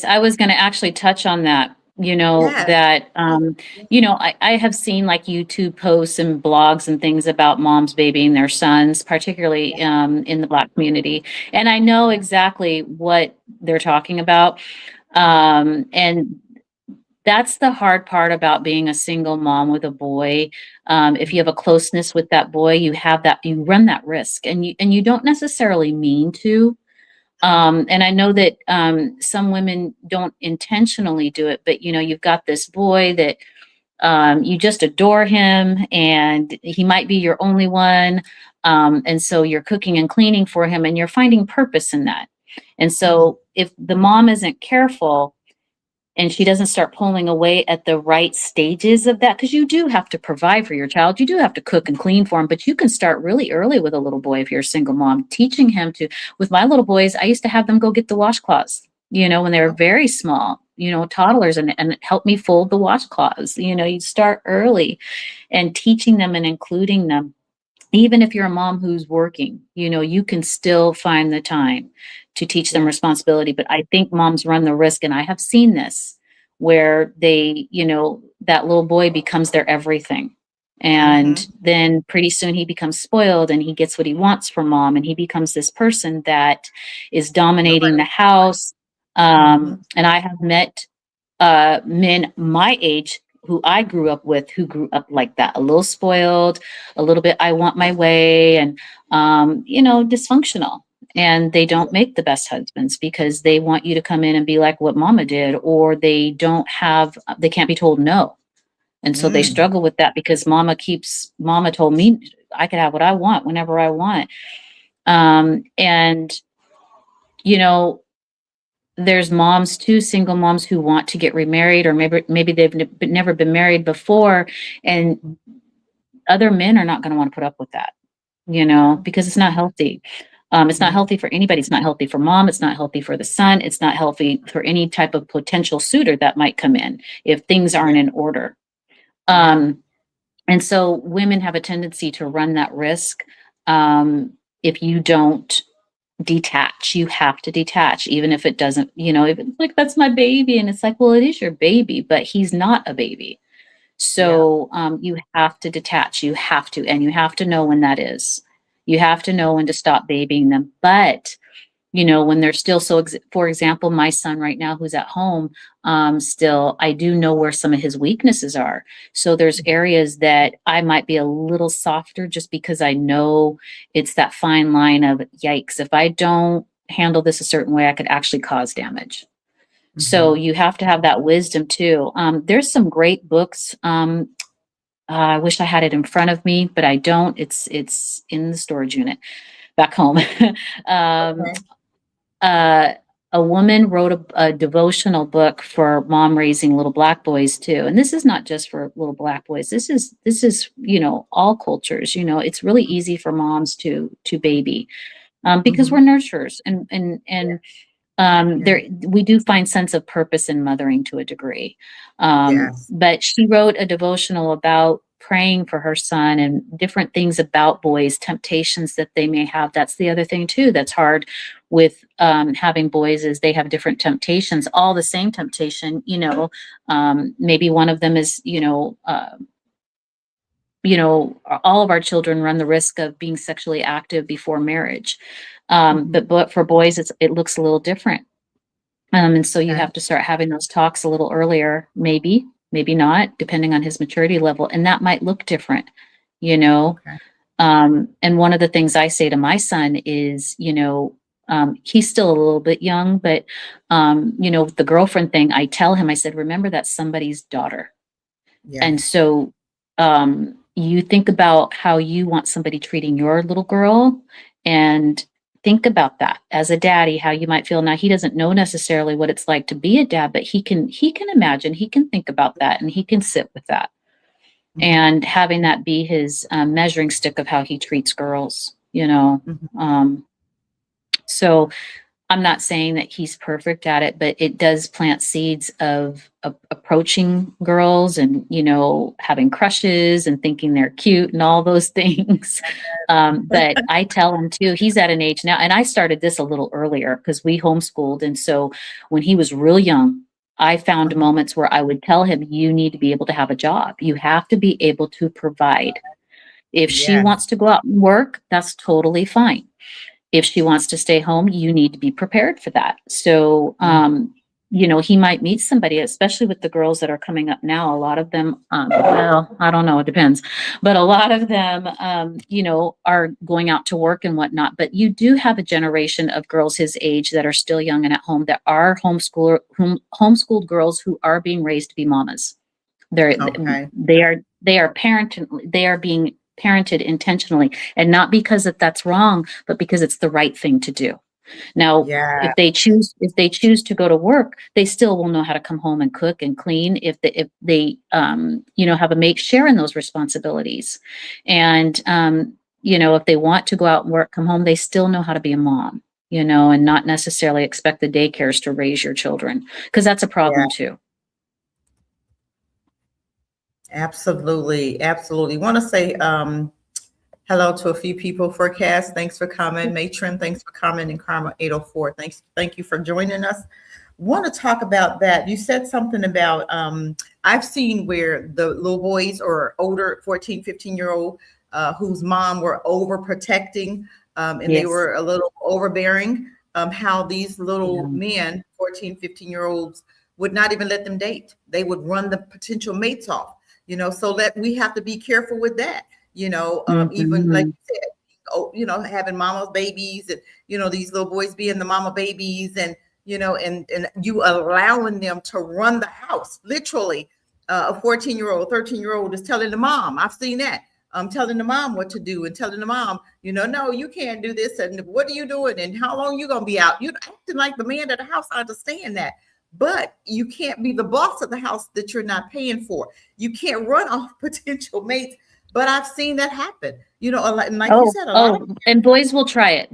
I was gonna actually touch on that. That I have seen like YouTube posts and blogs and things about moms babying their sons, particularly in the Black community, and I know exactly what they're talking about. And that's the hard part about being a single mom with a boy. If you have a closeness with that boy, you run that risk, and you don't necessarily mean to. And I know that some women don't intentionally do it, but you've got this boy that you just adore him, and he might be your only one. And so you're cooking and cleaning for him, and you're finding purpose in that. And so if the mom isn't careful, and she doesn't start pulling away at the right stages of that, because you do have to provide for your child. You do have to cook and clean for him, but you can start really early with a little boy if you're a single mom, teaching him to, with my little boys, I used to have them go get the washcloths, when they were very small, toddlers, and help me fold the washcloths. You start early and teaching them and including them. Even if you're a mom who's working, you can still find the time to teach them responsibility. But I think moms run the risk, and I have seen this, where they, that little boy becomes their everything. And then pretty soon he becomes spoiled and he gets what he wants from mom, and he becomes this person that is dominating the house. And I have met men my age who I grew up with, who grew up like that, a little spoiled, a little bit, I want my way, and, dysfunctional. And they don't make the best husbands because they want you to come in and be like what mama did, or they can't be told no. And so they struggle with that because mama told me I could have what I want whenever I want. There's moms too, single moms, who want to get remarried, or maybe they've never been married before, and other men are not going to want to put up with that, because it's not healthy. It's not healthy for anybody. It's not healthy for mom. It's not healthy for the son. It's not healthy for any type of potential suitor that might come in if things aren't in order. And so women have a tendency to run that risk. If you don't detach, you have to detach, even if it doesn't, if it's like, that's my baby, and it's like, well, it is your baby, but he's not a baby. So you have to detach, and you have to know when that is. You have to know when to stop babying them. But when they're still for example, my son right now, who's at home, still, I do know where some of his weaknesses are. So there's areas that I might be a little softer, just because I know it's that fine line of, yikes, if I don't handle this a certain way, I could actually cause damage. So you have to have that wisdom too. There's some great books. I wish I had it in front of me, but I don't. It's in the storage unit back home. A woman wrote a devotional book for mom raising little black boys too. And this is not just for little black boys. This is, all cultures, it's really easy for moms to baby, because we're nurturers, and there, we do find sense of purpose in mothering to a degree. But she wrote a devotional about praying for her son and different things about boys, temptations that they may have. That's the other thing too that's hard with having boys, is they have different temptations, all the same temptation. Maybe one of them is, all of our children run the risk of being sexually active before marriage. But for boys, it looks a little different. And so you have to start having those talks a little earlier, maybe not, depending on his maturity level. And that might look different, And one of the things I say to my son is, he's still a little bit young, but, with the girlfriend thing, I tell him, I said, remember, that's somebody's daughter. And so you think about how you want somebody treating your little girl, and think about that as a daddy, how you might feel. Now, he doesn't know necessarily what it's like to be a dad, but he can imagine, he can think about that, and he can sit with that, and having that be his measuring stick of how he treats girls, so I'm not saying that he's perfect at it, but it does plant seeds of approaching girls and, having crushes and thinking they're cute and all those things. But I tell him too, he's at an age now, and I started this a little earlier because we homeschooled. And so when he was real young, I found moments where I would tell him, you need to be able to have a job. You have to be able to provide. If she wants to go out and work, that's totally fine. If she wants to stay home, you need to be prepared for that. So, he might meet somebody, especially with the girls that are coming up now. A lot of them, well, I don't know, it depends, but a lot of them, are going out to work and whatnot. But you do have a generation of girls his age that are still young and at home, that are homeschooled girls who are being raised to be mamas. They are being parented intentionally, and not because that's wrong, but because it's the right thing to do. Now, Yeah. if they choose to go to work, they still will know how to come home and cook and clean if they have a mate share in those responsibilities. And if they want to go out and work, come home, they still know how to be a mom, and not necessarily expect the daycares to raise your children, because that's a Yeah. problem too. Absolutely. Absolutely. Want to say hello to a few people. Forecast, thanks for coming. Matron, thanks for coming. And Karma 804, thank you for joining us. Want to talk about that. You said something about I've seen where the little boys or older 14, 15-year-old whose mom were overprotecting and they Yes. were a little overbearing, how these little Yeah. men, 14, 15-year-olds, would not even let them date. They would run the potential mates off, so that we have to be careful with that. Even like Mhm. you said, having mama's babies and, these little boys being the mama babies and, and you allowing them to run the house. Literally, a 14-year-old, 13-year-old is telling the mom, I've seen that. Telling the mom what to do and telling the mom, no, you can't do this. And what are you doing? And how long you going to be out? You're acting like the man of the house. I understand that. But you can't be the boss of the house that you're not paying for. You can't run off potential mates. But I've seen that happen, like you said, a lot of And boys will try it.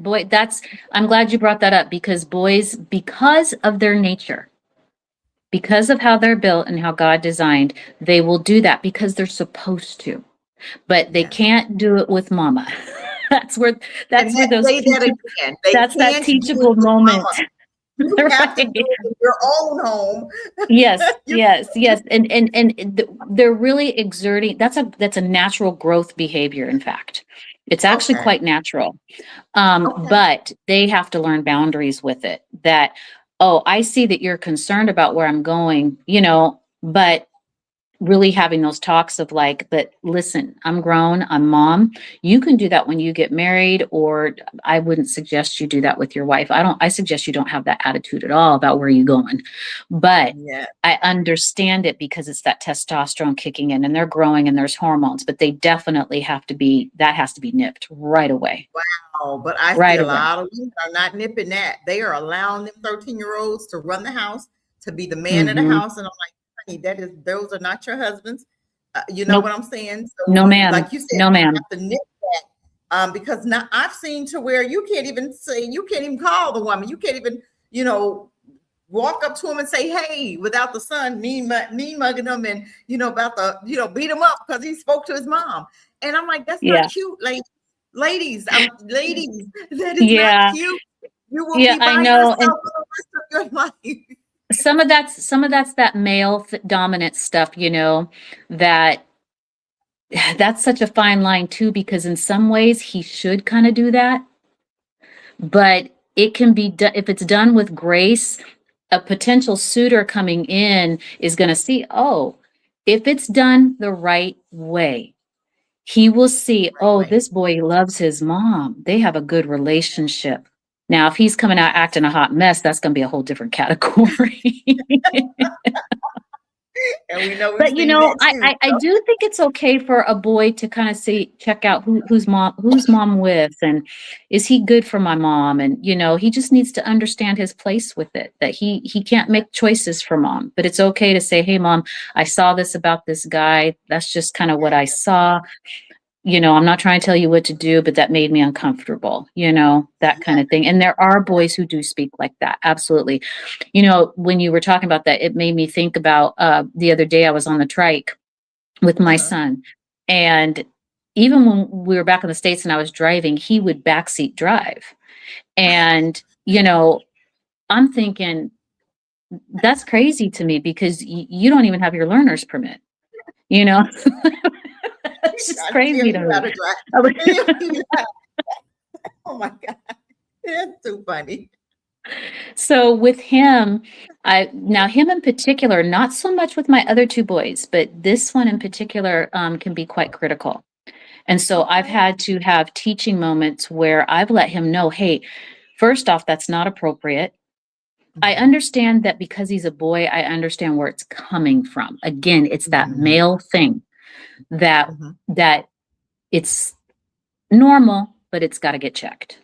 I'm glad you brought that up, because boys, because of their nature, because of how they're built and how God designed, they will do that because they're supposed to, but they yes. can't do it with mama. that's where And those say that again. They that's that can't do it teachable with moment. mama. You have to Right. do it in your own home. Yes, You- yes. And they're really exerting, that's a natural growth behavior, in fact. It's actually Okay. quite natural. Okay. But they have to learn boundaries with it. That, oh, I see that you're concerned about where I'm going, but really having those talks of like, but listen, I'm grown, I'm mom. You can do that when you get married, or I wouldn't suggest you do that with your wife. I suggest you don't have that attitude at all about where you're going. But Yeah. I understand it because it's that testosterone kicking in and they're growing and there's hormones, but they definitely that has to be nipped right away. Wow. But I see Right a away. lot of women are not nipping that. They are allowing them 13-year-olds to run the house, to be the man of the Mm-hmm. house. And I'm like, honey, those are not your husbands. You know Nope. what I'm saying? So No, ma'am. like you said, No, you ma'am. have to nip that. Because now I've seen to where you can't even call the woman. You can't even, walk up to him and say, hey, without the son mean mugging him and, about the, beat him up because he spoke to his mom. And I'm like, that's Yeah. not cute. Like, ladies, that is Yeah. not cute. You will Yeah, be I by know. yourself And for the rest of your life. some of that's that male dominant stuff, that that's such a fine line too, because in some ways he should kind of do that, but it can be done if it's done with grace. A potential suitor coming in is going to see, oh, if it's done the right way, he will see, Right oh, way. this boy loves his mom. They have a good relationship. Now, if he's coming out acting a hot mess, that's going to be a whole different category. And we know we've But seen that too. I do think it's okay for a boy to kind of check out who's mom with, and is he good for my mom? And he just needs to understand his place with it. That he can't make choices for mom, but it's okay to say, hey, mom, I saw this about this guy. That's just kind of what I saw. I'm not trying to tell you what to do, but that made me uncomfortable, that kind of thing. And there are boys who do speak like that. Absolutely. When you were talking about that, it made me think about the other day I was on the trike with my son. And even when we were back in the States and I was driving, he would backseat drive. And, I'm thinking, that's crazy to me because you don't even have your learner's permit, It's just crazy to me. Oh my God. That's too funny. So with him, him in particular, not so much with my other two boys, but this one in particular can be quite critical. And so I've had to have teaching moments where I've let him know, hey, first off, that's not appropriate. I understand that because he's a boy, I understand where it's coming from. Again, it's that male thing that it's normal, but it's got to get checked.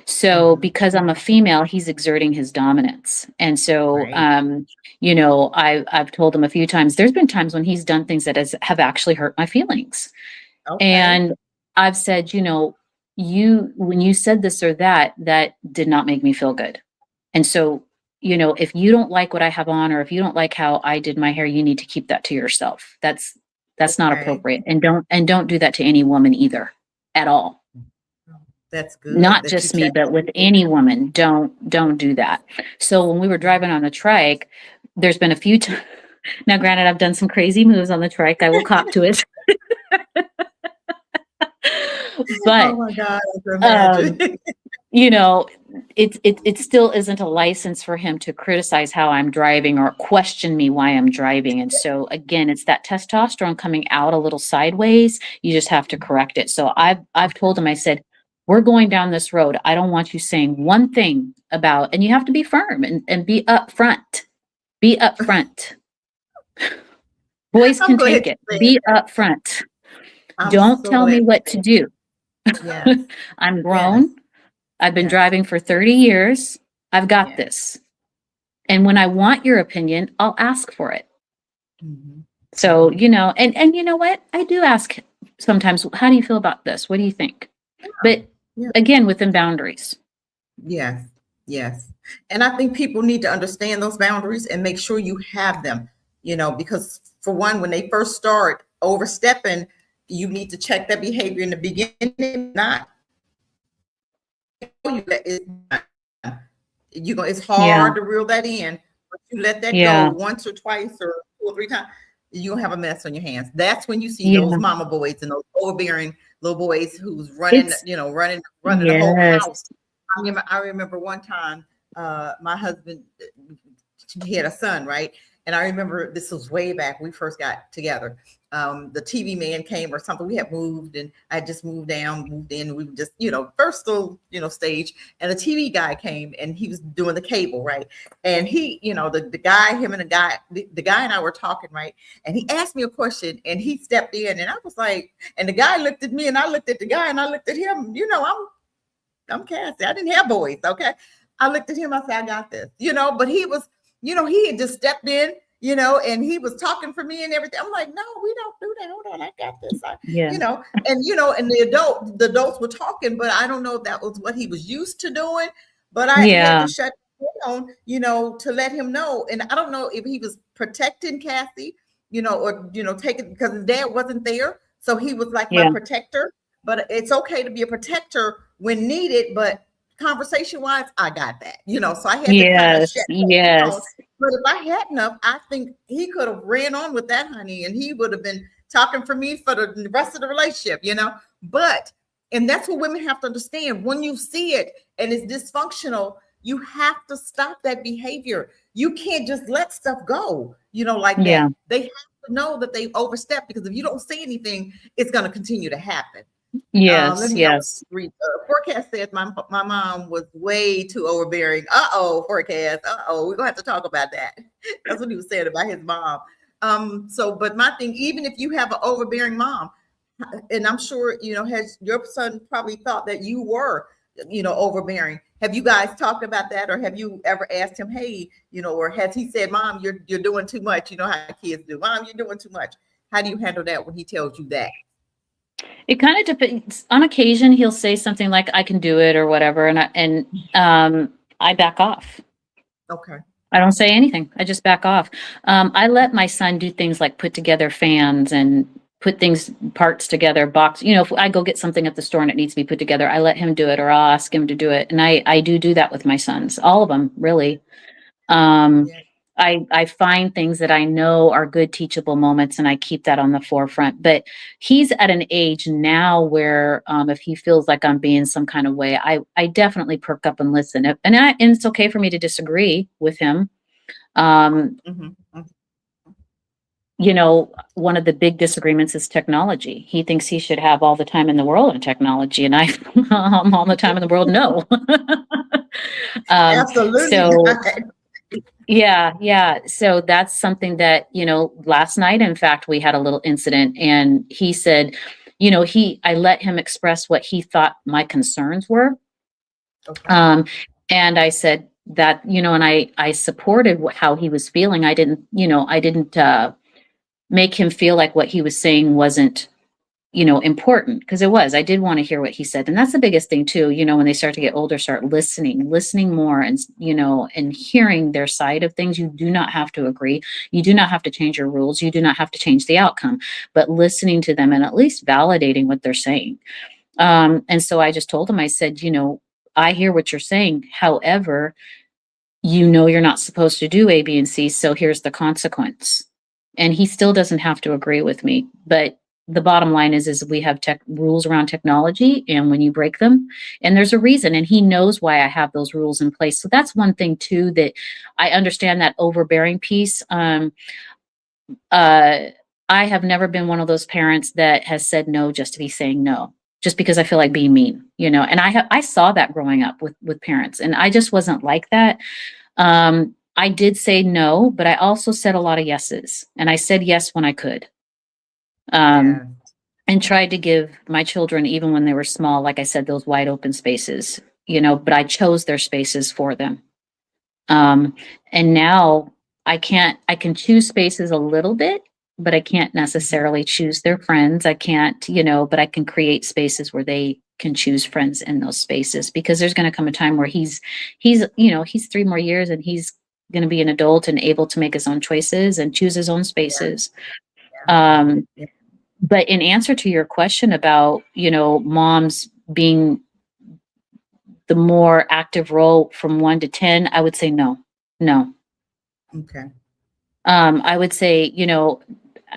So Mhm. because I'm a female, he's exerting his dominance. And so, Right. you know, I've told him a few times, there's been times when he's done things that have actually hurt my feelings. Okay. And I've said, you know, when you said this or that, that did not make me feel good. And so, you know, if you don't like what I have on, or if you don't like how I did my hair, you need to keep that to yourself. That's not Okay. appropriate. And don't do that to any woman either at all. That's good Not that you just me, checked but on with me. any woman. Don't do that. So when we were driving on the trike, there's been a few times. Now, granted, I've done some crazy moves on the trike. I will cop to it. Oh But my God, I can um, imagine. you know, it still isn't a license for him to criticize how I'm driving or question me why I'm driving. And so again, it's that testosterone coming out a little sideways. You just have to correct it. So I've told him, I said, we're going down this road. I don't want you saying one thing about, and you have to be firm and be upfront. Be upfront. Boys I'm can glad take you it. said Be that. upfront. I'm Don't so tell glad me you what said to do. that. Yes. I'm Yes. grown. I've been Yes. driving for 30 years. I've got Yes. this. And when I want your opinion, I'll ask for it. Mhm. So, Mhm. you know, and you know what? I do ask sometimes, how do you feel about this? What do you think? But Yeah. again, within boundaries. Yes, yes. And I think people need to understand those boundaries and make sure you have them, because for one, when they first start overstepping, you need to check that behavior in the beginning, not you that it's not. It's Yeah. hard to reel that in, but you let that go Yeah. once or twice or 2 or 3 times, you're gonna have a mess on your hands. That's when you see those Yeah. mama boys and those overbearing little boys who's running, It's running the whole yes. house. I remember one time, my husband, he had a son, right? And I remember this was way back when we first got together. The TV man came or something. We had moved, and I had just moved in. We were just, first little, stage. And the TV guy came, and he was doing the cable, right? And he, the guy, him and the guy and I were talking, right? And he asked me a question, and he stepped in, and I was like, and the guy looked at me, and I looked at the guy, and I looked at him. I'm Cassie. I didn't have boys. Okay. I looked at him. I said, I got this, but he was, he had just stepped in, and he was talking for me and everything. I'm like, no, we don't do that. Hold on. I got this. Yeah. And the adults were talking, but I don't know if that was what he was used to doing, but I had Yeah. to shut down, to let him know. And I don't know if he was protecting Cassie, or, taking, because his dad wasn't there. So he was like my Yeah. protector, but it's okay to be a protector when needed, but conversation wise, I got that, so I had to kind of Yes. shut that down. Yes. But if I had enough, I think he could have ran on with that, honey, and he would have been talking for me for the rest of the relationship, But, and that's what women have to understand. When you see it and it's dysfunctional, you have to stop that behavior. You can't just let stuff go, like Yeah. that. They have to know that they overstep, because if you don't say anything, it's going to continue to happen. Let Yes. me Yes. read. Forecast said my mom was way too overbearing. Forecast. We're gonna have to talk about that. That's what he was saying about his mom. But my thing, even if you have an overbearing mom, and I'm sure has your son probably thought that you were, overbearing. Have you guys talked about that, or have you ever asked him, hey, or has he said, Mom, you're doing too much? You know how kids do. Mom, you're doing too much. How do you handle that when he tells you that? It kind of depends. On occasion, he'll say something like, "I can do it" or whatever, and I back off. Okay. I don't say anything. I just back off. I let my son do things like put together fans and put parts together, box. If I go get something at the store and it needs to be put together, I let him do it, or I'll ask him to do it. And I do that with my sons, all of them, really. Yeah. I find things that I know are good teachable moments, and I keep that on the forefront. But he's at an age now where if he feels like I'm being some kind of way, I definitely perk up and listen. And it's okay for me to disagree with him. Mhm. One of the big disagreements is technology. He thinks he should have all the time in the world in technology, and I all the time in the world, no. Absolutely So not. yeah. So that's something that, last night, in fact, we had a little incident, and he said, I let him express what he thought my concerns were. Okay. And I said that, and I supported how he was feeling. I didn't make him feel like what he was saying wasn't, important, because it was. I did want to hear what he said. And that's the biggest thing too, when they start to get older, start listening more, and, and hearing their side of things. You do not have to agree. You do not have to change your rules. You do not have to change the outcome, but listening to them and at least validating what they're saying. And so I just told him, I said, I hear what you're saying. However, you're not supposed to do A, B, and C. So here's the consequence. And he still doesn't have to agree with me. But the bottom line is we have rules around technology, and when you break them, and there's a reason, and he knows why I have those rules in place. So that's one thing too, that I understand, that overbearing piece. I have never been one of those parents that has said no just to be saying no, just because I feel like being mean, and I saw that growing up with parents, and I just wasn't like that. I did say no, but I also said a lot of yeses, and I said yes when I could. Yeah. And tried to give my children, even when they were small, like I said, those wide open spaces, but I chose their spaces for them. And now I can choose spaces a little bit, but I can't necessarily choose their friends. I can't, but I can create spaces where they can choose friends in those spaces, because there's going to come a time where he's 3 more years and he's going to be an adult and able to make his own choices and choose his own spaces. Yeah. But in answer to your question about, moms being the more active role from 1 to 10, I would say no. Okay. I would say,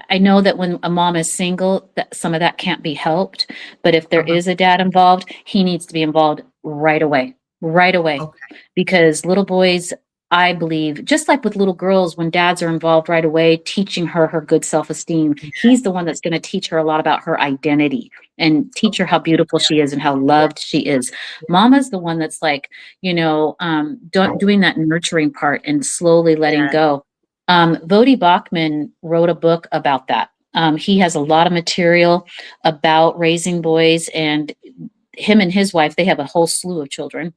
I know that when a mom is single, that some of that can't be helped. But if there is a dad involved, he needs to be involved right away, Okay. because little boys, I believe, just like with little girls, when dads are involved right away, teaching her good self-esteem, he's the one that's going to teach her a lot about her identity and teach her how beautiful she is and how loved she is. Mama's the one that's like, doing that nurturing part and slowly letting go. Vodi Bachman wrote a book about that. He has a lot of material about raising boys, and him and his wife, they have a whole slew of children.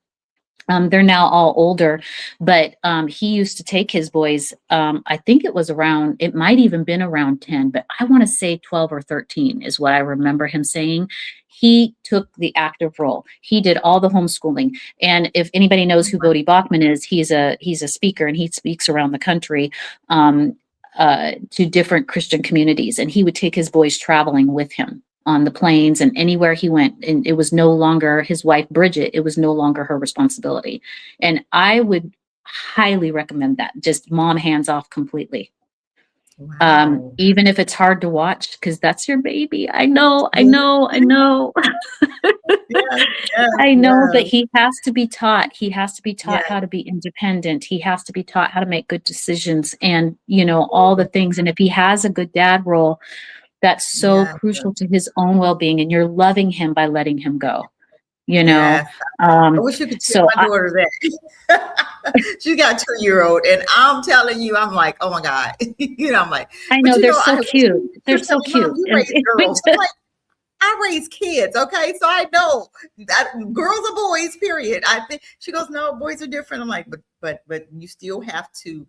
They're now all older, but he used to take his boys. I think it might even been around 10, but I want to say 12 or 13 is what I remember him saying. He took the active role. He did all the homeschooling. And if anybody knows who Vodi Bachman is, he's a speaker, and he speaks around the country to different Christian communities. And he would take his boys traveling with him on the planes and anywhere he went. And it was no longer his wife, Bridget. It was no longer her responsibility. And I would highly recommend that. Just mom hands off completely. Wow. Even if it's hard to watch, because that's your baby. I know. Yes, I know, yes. but he has to be taught. He has to be taught Yes. how to be independent. He has to be taught how to make good decisions and, all the things. And if he has a good dad role, that's so Yes. crucial to his own well-being, and you're loving him by letting him go, Yes. I wish you could see so my daughter that. She got a 2-year-old, and I'm telling you, I'm like, oh my God. I'm like, I but know they're so I cute. They're so Mom, cute. you raise girls. I'm like, I raise kids, okay? So I know that girls are boys, period. I think she goes, no, boys are different. I'm like, but you still have to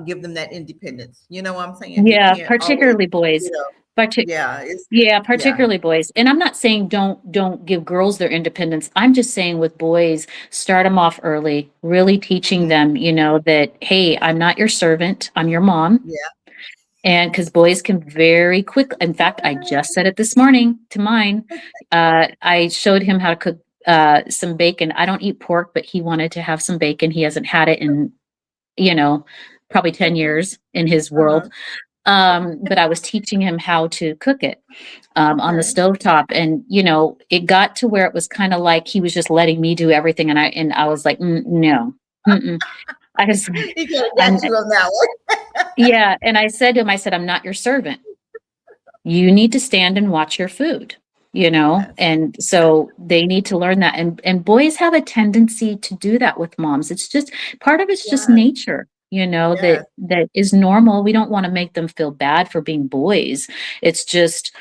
give them that independence. You know what I'm saying? Yeah, You can't particularly always, boys. Particularly boys. And I'm not saying don't give girls their independence. I'm just saying with boys, start them off early, really teaching them, that, hey, I'm not your servant, I'm your mom. Yeah. And because boys can very quick, in fact, I just said it this morning to mine. I showed him how to cook some bacon. I don't eat pork, but he wanted to have some bacon. He hasn't had it in, probably 10 years in his world. But I was teaching him how to cook it on the stovetop. And, it got to where it was kind of like he was just letting me do everything. And I was like, no. I was He could have got you on that one. Yeah. And I said to him, I'm not your servant. You need to stand and watch your food, and so they need to learn that. And boys have a tendency to do that with moms. It's just part of it's just nature, that is normal. We don't want to make them feel bad for being boys. It's just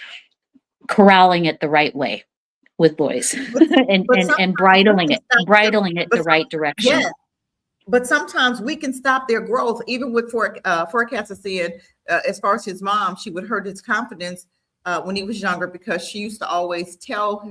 corralling it the right way. with boys But, but and sometimes we can stop their, bridling it but the right direction. yeah, but sometimes we can stop their growth. Even with forecast is saying, as far as his mom, she would hurt his confidence when he was younger because she used to always tell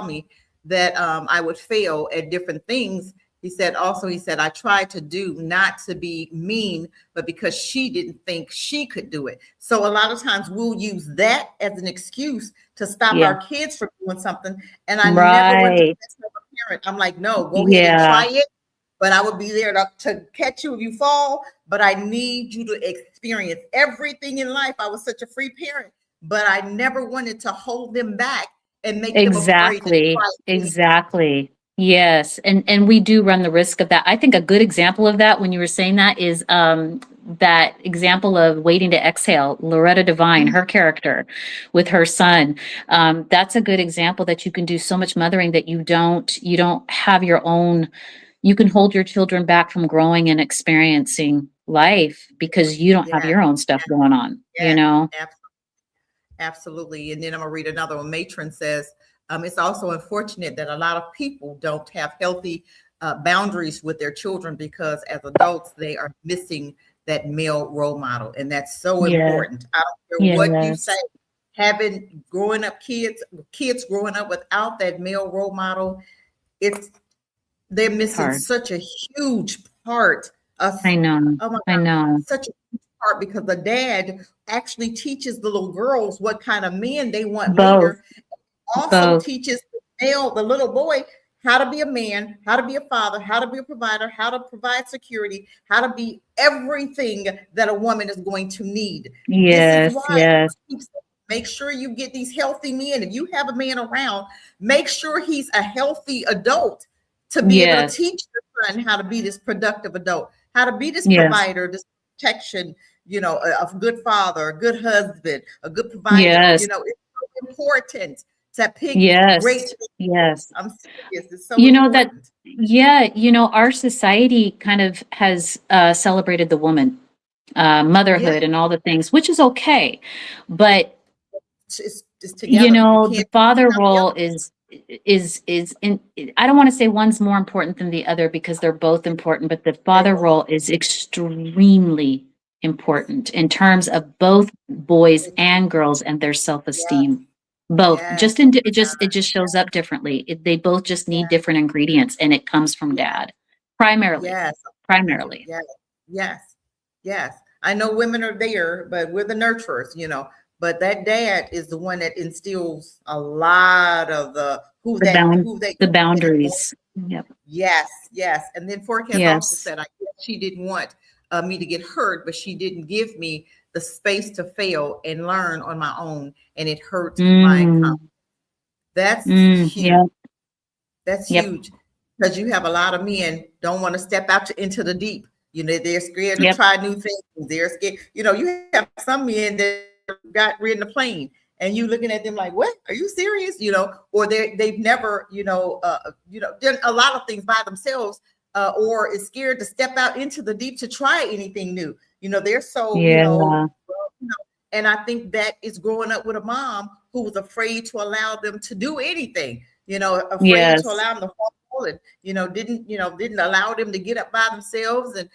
me that I would fail at different things. He said I tried to do not to be mean, but because she didn't think she could do it. So a lot of times we'll use that as an excuse to stop Yeah. our kids from doing something. And I never went to Right. that type of parent. I'm like, no, go ahead and Yeah. try it. But I would be there to catch you if you fall. But I need you to experience everything in life. I was such a free parent, but I never wanted to hold them back and make them afraid to Exactly. try anything. Exactly. Yes. And we do run the risk of that. I think a good example of that when you were saying that is that example of Waiting to Exhale, Loretta Devine, her character with her son. That's a good example that you can do so much mothering that you don't have your own, you can hold your children back from growing and experiencing life because you don't have Yeah, your own stuff going on, yeah, you know? absolutely. And then I'm gonna read another one. Matron says, it's also unfortunate that a lot of people don't have healthy boundaries with their children because as adults, they are missing that male role model. And that's so Yeah. important. I don't care what you say, Yes. growing up kids growing up without that male role model, they're missing Hard. such a huge part of, I know. oh my I God, know. such a huge part because the dad actually teaches the little girls what kind of men they want Both. later. Also Both. teaches the little boy, how to be a man, how to be a father, how to be a provider, how to provide security, how to be everything that a woman is going to need. This is Yes. why Yes. make sure you get these healthy men. If you have a man around, make sure he's a healthy adult to be able to Yes. teach your son how to be this productive adult, how to be this Yes. provider, this protection, a good father, a good husband, a good provider. Yes. It's so important to pick Yes. great. Yes. I'm serious. It's so You know that, important. yeah, our society kind of has celebrated the woman, Yeah, motherhood and all the things, which is okay. But it's together. You the can't father without the role other. is in, I don't want to say one's more important than the other because they're both important, but the father role is extremely important in terms of both boys and girls and their self-esteem. Both Yes. it just shows up differently. They both just need different ingredients and it comes from dad primarily. Yes. Primarily. Yes. I know women are there, but we're the nurturers. But that dad is the one that instills a lot of who they The boundaries. Yep. Yes. And then Forecast also Yes. said, I guess she didn't want me to get hurt, but she didn't give me the space to fail and learn on my own, and it hurt my confidence. That's huge. Yeah. That's Yep. huge because you have a lot of men don't want to step out into the deep. They're scared to Yep. try new things. They're scared. You have some men that got rid in the plane and you looking at them like, what? Are you serious? Or they've never, done a lot of things by themselves or is scared to step out into the deep to try anything new. They're so, Yeah. and I think that is growing up with a mom who was afraid to allow them to do anything, afraid Yes. to allow them to fall and, didn't allow them to get up by themselves. And,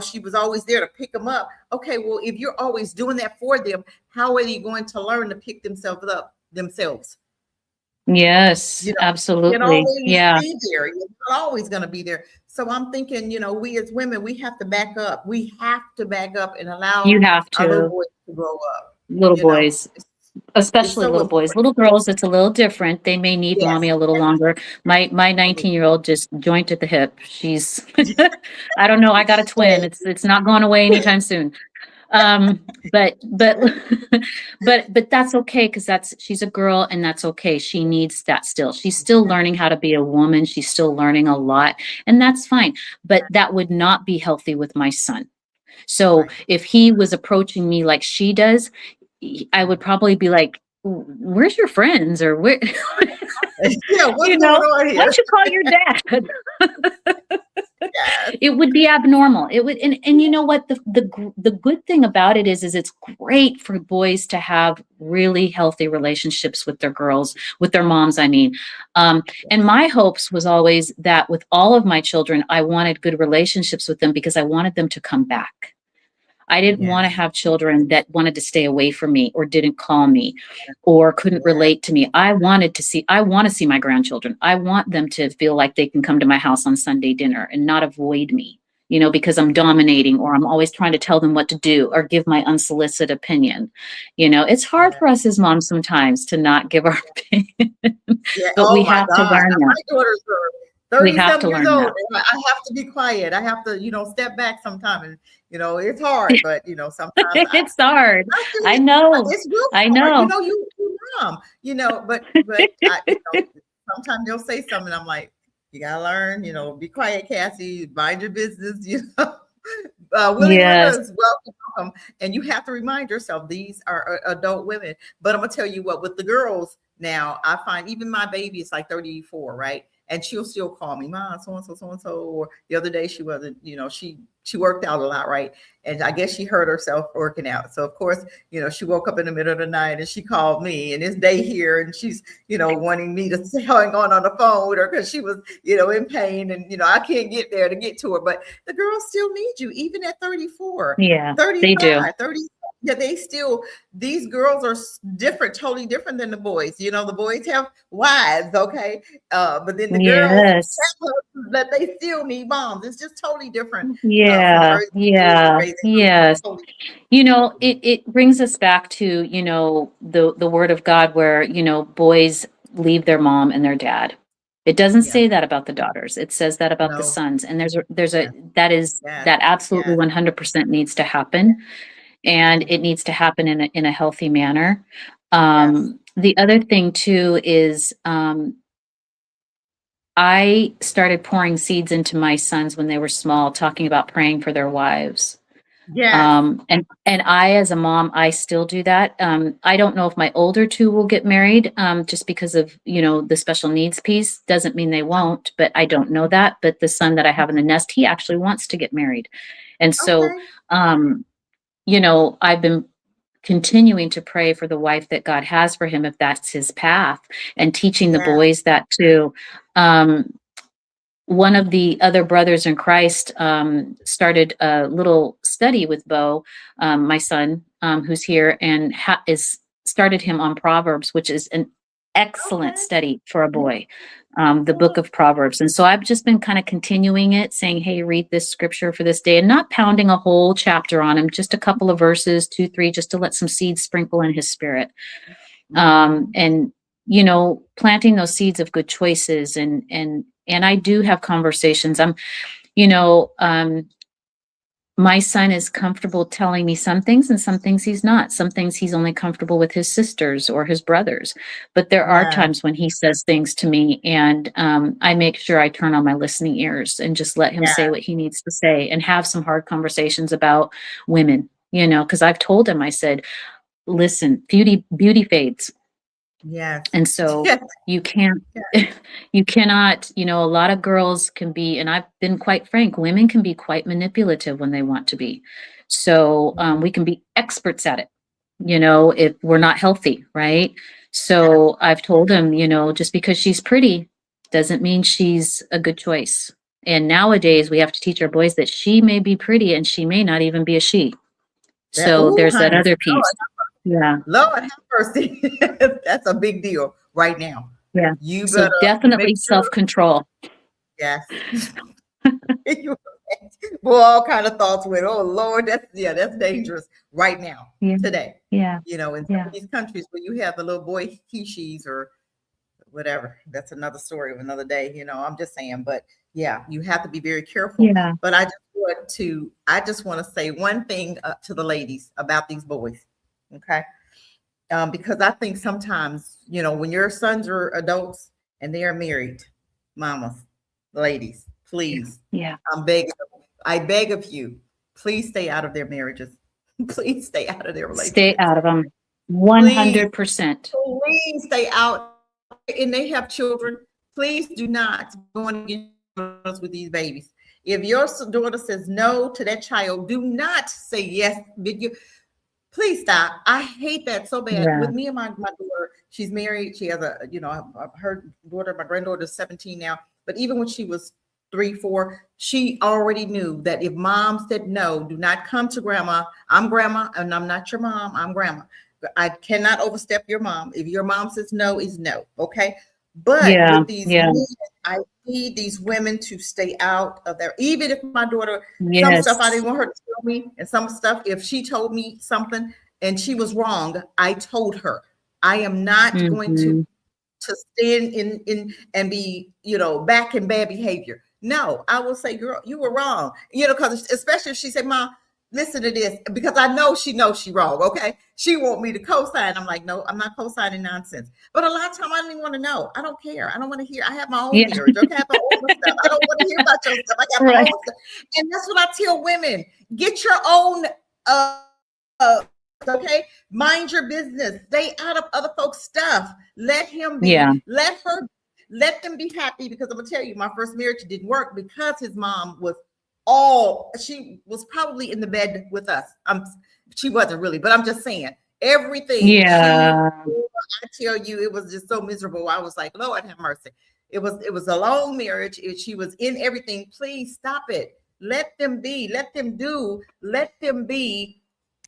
she was always there to pick them up. Okay, well, if you're always doing that for them, how are they going to learn to pick themselves up themselves? Yes, absolutely. Always Yeah. be there. You're not always going to be there. So I'm thinking, we as women, we have to back up. We have to back up and allow You have our little to. boys to grow up. Little boys. Especially so little boys. important. Little girls, it's a little different. They may need Yes. mommy a little longer. My 19-year-old just joint at the hip. She's I don't know. I got a twin. It's not going away anytime soon. But that's okay because she's a girl and that's okay. She needs that still. She's still learning how to be a woman. She's still learning a lot, and that's fine. But that would not be healthy with my son. So Right. if he was approaching me like she does, I would probably be like, where's your friends? Or where, What's going on here? why don't you call your dad? Yes. It would be abnormal. It would, and you know what? The good thing about it is it's great for boys to have really healthy relationships with their girls, with their moms, I mean. And my hopes was always that with all of my children, I wanted good relationships with them because I wanted them to come back. I didn't want to Yes. have children that wanted to stay away from me or didn't call me or couldn't Yes. relate to me. I want to see my grandchildren. I want them to feel like they can come to my house on Sunday dinner and not avoid me, because I'm dominating or I'm always trying to tell them what to do or give my unsolicited opinion. It's hard Yes. for us as moms sometimes to not give our opinion, Yeah. but Oh we my have to God. learn Now, that. my daughters are We have 30-some to years learn old. that. And I have to be quiet. I have to, step back sometime. And, it's hard, but, sometimes It's hard. I feel I it. know. It's real I hard. know. You mom, but sometimes they'll say something. I'm like, you gotta learn, be quiet, Cassie, mind your business, Willie Yes. Rivers, welcome. And you have to remind yourself these are adult women. But I'm gonna tell you what, with the girls now, I find even my baby is like 34, right? And she'll still call me, Mom, so and so. Or the other day she wasn't, she worked out a lot, right? And I guess she hurt herself working out. So of course, she woke up in the middle of the night and she called me, and it's day here, and she's, wanting me to hang on the phone with her because she was, in pain, and I can't get there to get to her. But the girls still need you, even at 34, Yeah, they do. 35, 30. Yeah, these girls are different, totally different than the boys. The boys have wives, okay, but then the girls Yes. that they still need moms. It's just totally different. Yeah. Yeah. Yes. Totally. It brings us back to, the word of God where, boys leave their mom and their dad. It doesn't Yeah. say that about the daughters. It says that about the No. sons. And there's Yes. that absolutely Yes. 100% needs to happen. And it needs to happen in a healthy manner. Yes. The other thing too is, I started pouring seeds into my sons when they were small, talking about praying for their wives. Yes. And I, as a mom, I still do that. I don't know if my older two will get married, just because of, the special needs piece. Doesn't mean they won't, but I don't know that. But the son that I have in the nest, he actually wants to get married. And so, Okay. I've been continuing to pray for the wife that God has for him, if that's his path, and teaching the Yeah. boys that too. One of the other brothers in Christ started a little study with Bo, my son, who's here, and is started him on Proverbs, which is an excellent Okay. study for a boy, the book of Proverbs. And so I've just been kind of continuing it, saying, hey, read this scripture for this day, and not pounding a whole chapter on him, just a couple of verses, 2, 3, just to let some seeds sprinkle in his spirit. And planting those seeds of good choices, and I do have conversations. My son is comfortable telling me some things, and some things he's not. Some things he's only comfortable with his sisters or his brothers. But there are Yeah. times when he says things to me, and I make sure I turn on my listening ears and just let him Yeah. say what he needs to say, and have some hard conversations about women, because I've told him, I said, listen, beauty fades. Yes. And so Yes. you can't, you cannot, a lot of girls can be, and I've been quite frank, women can be quite manipulative when they want to be. So we can be experts at it, if we're not healthy, right? So I've told him, just because she's pretty doesn't mean she's a good choice. And nowadays we have to teach our boys that she may be pretty and she may not even be a she. So there's that Honey, other piece. Yeah. Lord have mercy. That's a big deal right now. Yeah. You So better definitely make sure. self-control. Yes. Well, all kind of thoughts with, oh Lord, that's dangerous right now, Yeah. today. Yeah. In some of these countries where you have the little boy he-she's or whatever, that's another story of another day. I'm just saying, but yeah, you have to be very careful. Yeah. But I just want to say one thing to the ladies about these boys, okay? Because I think sometimes, when your sons are adults and they are married, mamas, ladies, please, Yeah. I beg of you, please stay out of their marriages. Please stay out of their relationships. Stay out of them. 100%. Please stay out. And they have children. Please do not go on against with these babies. If your daughter says no to that child, do not say yes. Please stop. I hate that so bad. Yeah. With me and my daughter, she's married. She has her daughter, my granddaughter is 17 now. But even when she was 3, 4, she already knew that if mom said no, do not come to grandma. I'm grandma and I'm not your mom. I'm grandma. I cannot overstep your mom. If your mom says no, is no. Okay. But with these men, I need these women to stay out of there. Even if my daughter, some stuff I didn't want her to tell me, and some stuff, if she told me something and she was wrong, I told her. I am not going to stand in and be, back in bad behavior. No, I will say, girl, you were wrong. Because especially if she said, Mom, listen to this, because I know she knows she's wrong. Okay. She want me to co-sign. I'm like, no, I'm not co-signing nonsense. But a lot of time I don't even want to know. I don't care. I don't want to hear. I have my own marriage. Okay. I have my own stuff. I don't want to hear about your stuff. I got my own stuff. And that's what I tell women. Get your own, okay. Mind your business. Stay out of other folks' stuff. Let him be. Let them be happy, because I'm gonna tell you, my first marriage didn't work because his mom was she was probably in the bed with us. She wasn't really, but I'm just saying everything. I tell you, it was just so miserable. I was like, Lord have mercy. It was a long marriage. She was in everything. Please stop it. Let them be. Let them do. Let them be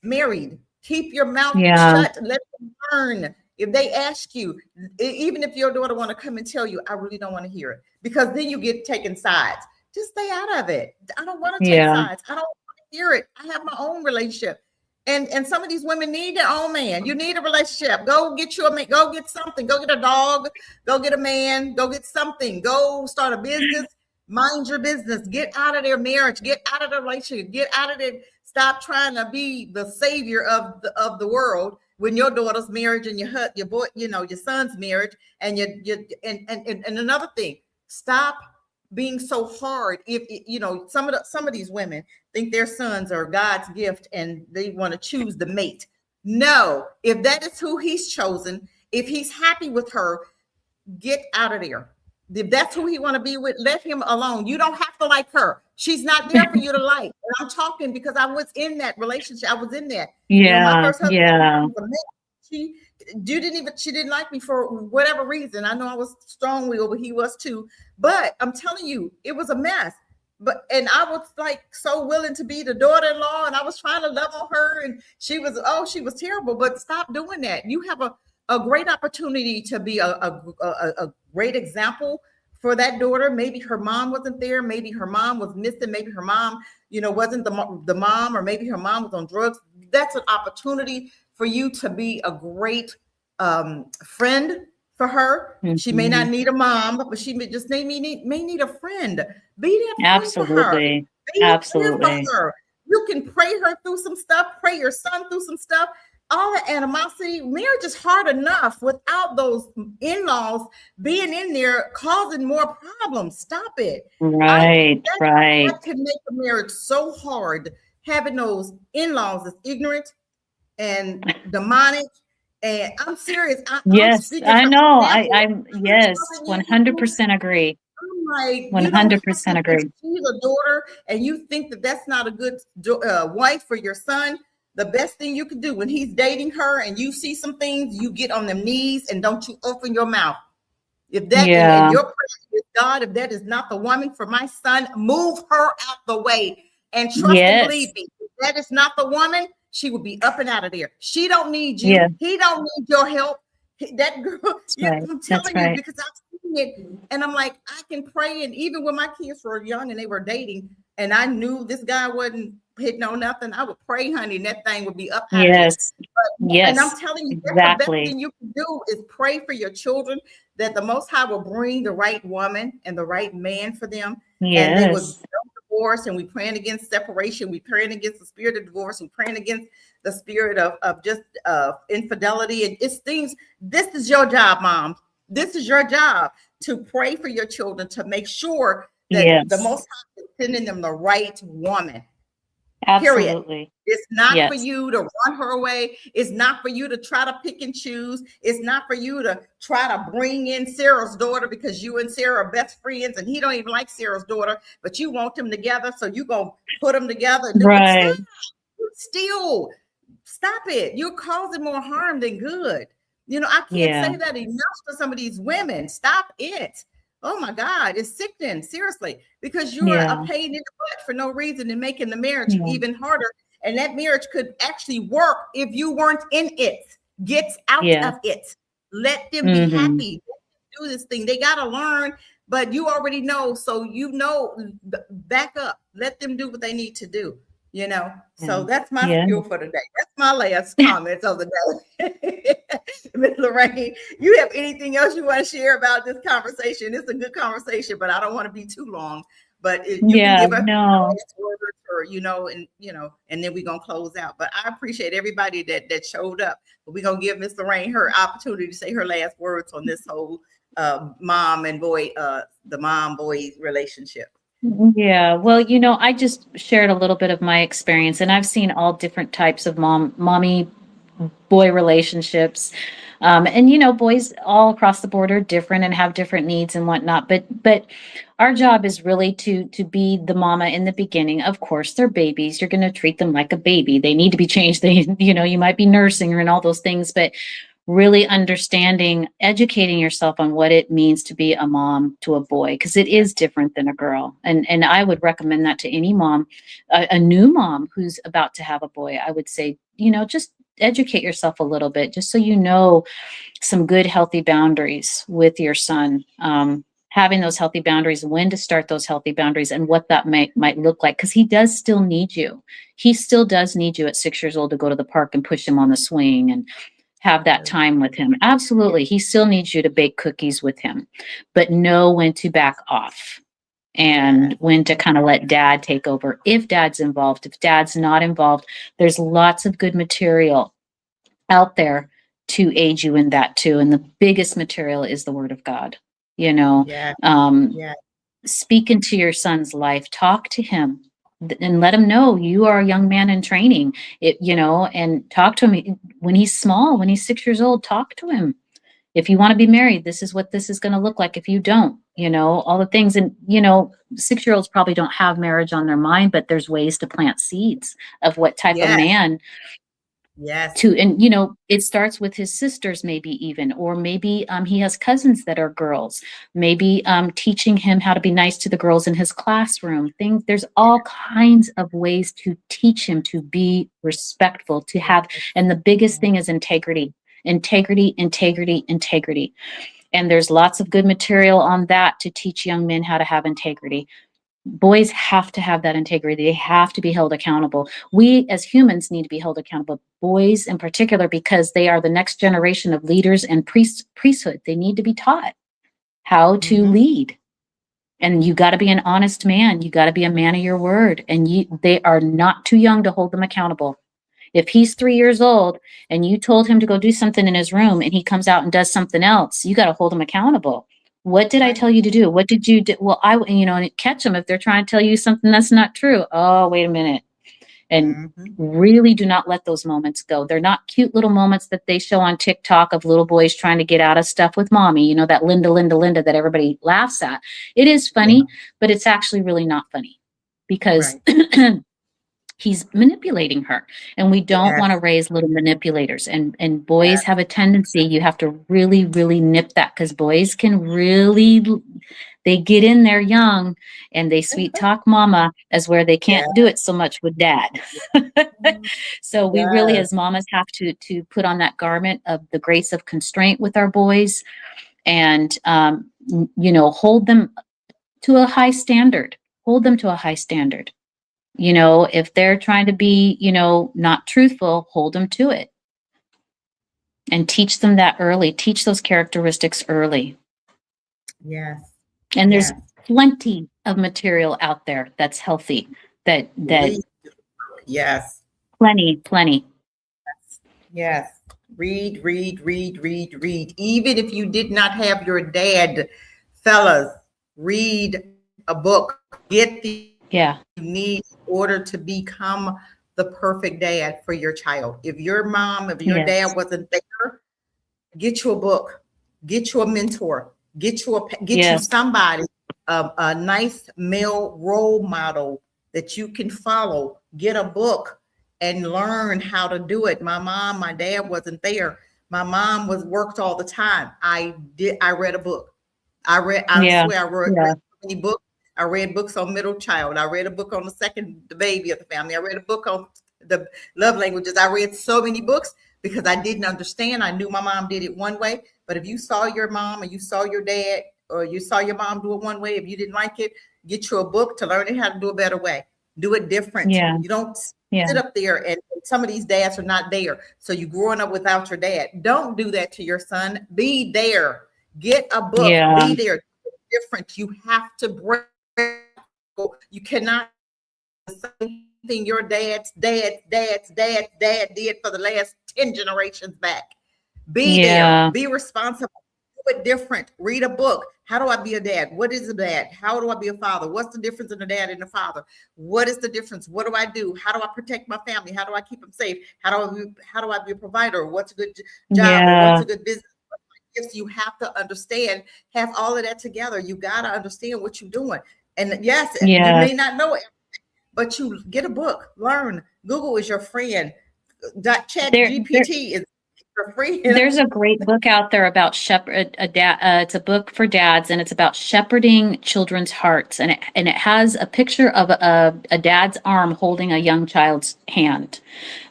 married. Keep your mouth shut. Let them learn. If they ask you, even if your daughter want to come and tell you, I really don't want to hear it, because then you get taken sides. Just stay out of it. I don't want to take sides. I don't want to hear it. I have my own relationship. And some of these women need their own man. You need a relationship. Go get you a man. Go get something. Go get a dog. Go get a man. Go get something. Go start a business. Mind your business. Get out of their marriage. Get out of the relationship. Get out of it. Stop trying to be the savior of the world when your daughter's marriage and your boy, your son's marriage, and and another thing. Stop being so hard. If some of these women think their sons are God's gift and they want to choose the mate. No, if that is who he's chosen, if he's happy with her, get out of there. If that's who he want to be with, let him alone. You don't have to like her. She's not there for you to like. And I'm talking because I was in that relationship. I was in that. My first husband, she didn't like me for whatever reason. I know I was strong-willed, but he was too. But I'm telling you, it was a mess. And I was like so willing to be the daughter-in-law, and I was trying to love on her, and she was terrible. But stop doing that. You have a great opportunity to be a great example for that daughter. Maybe her mom wasn't there. Maybe her mom was missing. Maybe her mom, wasn't the mom, or maybe her mom was on drugs. That's an opportunity for you to be a great friend for her. She may not need a mom, but she may need a friend. Be that friend for her. Be that friend for her. You can pray her through some stuff. Pray your son through some stuff. All the animosity. Marriage is hard enough without those in-laws being in there causing more problems. Stop it. Right. That can make a marriage so hard. Having those in-laws is ignorant and demonic. And I'm serious. I know. I'm 100% agree. I'm like, 100% agree. She's a daughter, and you think that that's not a good wife for your son. The best thing you can do when he's dating her and you see some things, you get on them knees and don't you open your mouth. If that and your prayer is, God, if that is not the woman for my son, move her out the way and trust and believe me. If that is not the woman, she will be up and out of there. She don't need you. He don't need your help. That girl, I'm telling you, because I've seen it, and I'm like, I can pray. And even when my kids were young and they were dating, and I knew this guy wasn't hitting on nothing, I would pray, honey, and that thing would be up. And I'm telling you, that's the best thing you can do is pray for your children, that the Most High will bring the right woman and the right man for them. And they will divorce, and we praying against separation. We praying against the spirit of divorce. We praying against the spirit of just infidelity. And it's things. This is your job, Mom. This is your job, to pray for your children, to make sure that the Most High is sending them the right woman. Period. Absolutely. It's not for Yes. you to run her away. It's not for you to try to pick and choose. It's not for you to try to bring in Sarah's daughter because you and Sarah are best friends and he don't even like Sarah's daughter, but you want them together. So you gonna put them together and do it. Right. Still, stop it. You're causing more harm than good. You know, I can't say that enough to some of these women. Stop it. Oh my God, it's sickening, seriously, because you're a pain in the butt for no reason and making the marriage even harder. And that marriage could actually work if you weren't in it. Get out of it. Let them be happy. Do this thing. They got to learn, but you already know. So, you know, back up. Let them do what they need to do. You know, so that's my fuel for today. That's my last comments of the day. Ms. Lorraine, you have anything else you want to share about this conversation? It's a good conversation, but I don't want to be too long. But you can give us or, you know, and then we're gonna close out. But I appreciate everybody that showed up. But we're gonna give Ms. Lorraine her opportunity to say her last words on this whole mom and boy, the mom-boy relationship. Yeah, well, you know, I just shared a little bit of my experience, and I've seen all different types of mommy boy relationships. And you know, boys all across the board are different and have different needs and whatnot. But our job is really to be the mama in the beginning. Of course, they're babies. You're going to treat them like a baby. They need to be changed. They, you know, you might be nursing her and all those things, but really understanding, educating yourself on what it means to be a mom to a boy, because it is different than a girl. And I would recommend that to any mom, a new mom who's about to have a boy. I would say, you know, just educate yourself a little bit, just so you know some good, healthy boundaries with your son. Having those healthy boundaries, when to start those healthy boundaries, and what that might look like, because he does still need you. He still does need you at 6 years old to go to the park and push him on the swing and have that time with him. Absolutely. He still needs you to bake cookies with him, but know when to back off and when to kind of let dad take over. If dad's involved, if dad's not involved, there's lots of good material out there to aid you in that too. And the biggest material is the Word of God, you know. Speak into your son's life, talk to him, and let him know you are a young man in training. You know, and talk to him when he's small, when he's 6 years old. Talk to him. If you want to be married, this is what this is going to look like. If you don't, you know, all the things. And you know, 6-year-olds probably don't have marriage on their mind, but there's ways to plant seeds of what type of man. And you know, it starts with his sisters, maybe even, or maybe he has cousins that are girls, maybe teaching him how to be nice to the girls in his classroom. There's all kinds of ways to teach him to be respectful, to have, and the biggest thing is integrity. And there's lots of good material on that to teach young men how to have integrity. Boys have to have that integrity. They have to be held accountable. We as humans need to be held accountable. Boys in particular, because they are the next generation of leaders and priesthood. They need to be taught how to lead. And you got to be an honest man. You got to be a man of your word. And they are not too young to hold them accountable. If he's 3 years old and you told him to go do something in his room and he comes out and does something else, you got to hold him accountable. What did I tell you to do? What did you do? Well, and catch them if they're trying to tell you something that's not true. Oh, wait a minute. And really do not let those moments go. They're not cute little moments that they show on TikTok of little boys trying to get out of stuff with mommy. You know, that Linda that everybody laughs at. It is funny, but it's actually really not funny because he's manipulating her, and we don't want to raise little manipulators. And boys have a tendency, you have to really, really nip that, because boys can really, they get in there young and they sweet talk mama as where they can't do it so much with dad. So we really, as mamas, have to put on that garment of the grace of constraint with our boys, and you know, hold them to a high standard. You know, if they're trying to be, you know, not truthful, hold them to it. And teach them that early. Teach those characteristics early. And there's plenty of material out there that's healthy. Plenty. Read. Even if you did not have your dad, fellas, read a book. Get the Yeah. you need in order to become the perfect dad for your child. If your mom, if your Yes. dad wasn't there, get you a book, get you a mentor, get you Yes. somebody, a nice male role model that you can follow. Get a book and learn how to do it. My dad wasn't there. My mom was worked all the time. I read a book. I Yeah. swear I read Yeah. so many books. I read books on middle child. I read a book on the baby of the family. I read a book on the love languages. I read so many books because I didn't understand. I knew my mom did it one way, but if you saw your mom or you saw your dad or you saw your mom do it one way, if you didn't like it, get you a book to learn how to do a better way. Do it different. Yeah. You don't Yeah. sit up there and some of these dads are not there. So you growing up without your dad. Don't do that to your son. Be there. Get a book. Yeah. Be there. Different. You have to break. You cannot the same thing your dad's dad did for the last 10 generations back. Be there. Yeah. Be responsible. Do it different. Read a book. How do I be a dad? What is a dad? How do I be a father? What's the difference in a dad and a father? What is the difference? What do I do? How do I protect my family? How do I keep them safe? How do I be a provider? What's a good job or what's Yeah. a good business? If you have to understand, have all of that together. You got to understand what you're doing. And yes, you Yeah. may not know it, but you get a book, learn. Google is your friend. Chat There, GPT is your friend. there's a great book out there about shepherd a dad. It's a book for dads, and it's about shepherding children's hearts. And it has a picture of a dad's arm holding a young child's hand.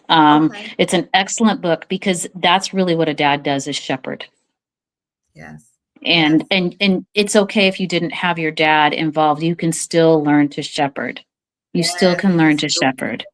Okay. It's an excellent book because that's really what a dad does is shepherd. Yes. And Yes. and it's okay if you didn't have your dad involved. You can still learn to shepherd. You still Yes. can You can learn to still shepherd.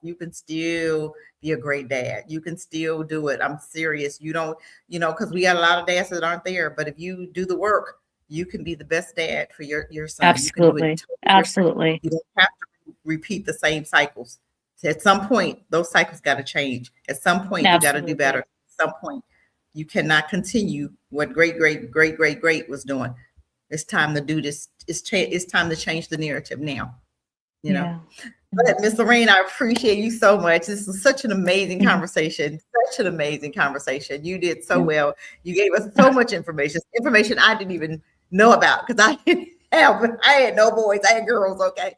you can still be a great dad. You can still do it. I'm serious. You don't, because we got a lot of dads that aren't there. But if you do the work, you can be the best dad for your son. You can do it Absolutely. totally different. Absolutely. You don't have to repeat the same cycles. At some point, those cycles got to change. At some point, you got to do Absolutely. better. At some point, you cannot continue what great was doing. It's time to do this. It's time to change the narrative now. Yeah. But Miss Lorraine, I appreciate you so much. This was such an amazing Mhm. conversation. Such an amazing conversation. You did so Yeah. well. You gave us so much information I didn't even know about because I had no boys, I had girls. Okay.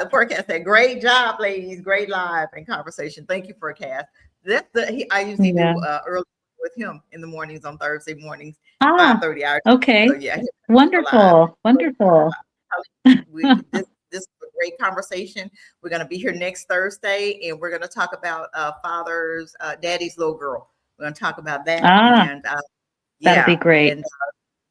Forecast said, great job, ladies. Great live and conversation. Thank you, Forecast. I usually Yeah. do early with him in the mornings on Thursday mornings, Ah, 5:30 hours. okay. So yeah, live. Wonderful. Wonderful. This is a great conversation. We're going to be here next Thursday, and we're going to talk about father's daddy's little girl. We're going to talk about that, Ah, and that'll be yeah, great. and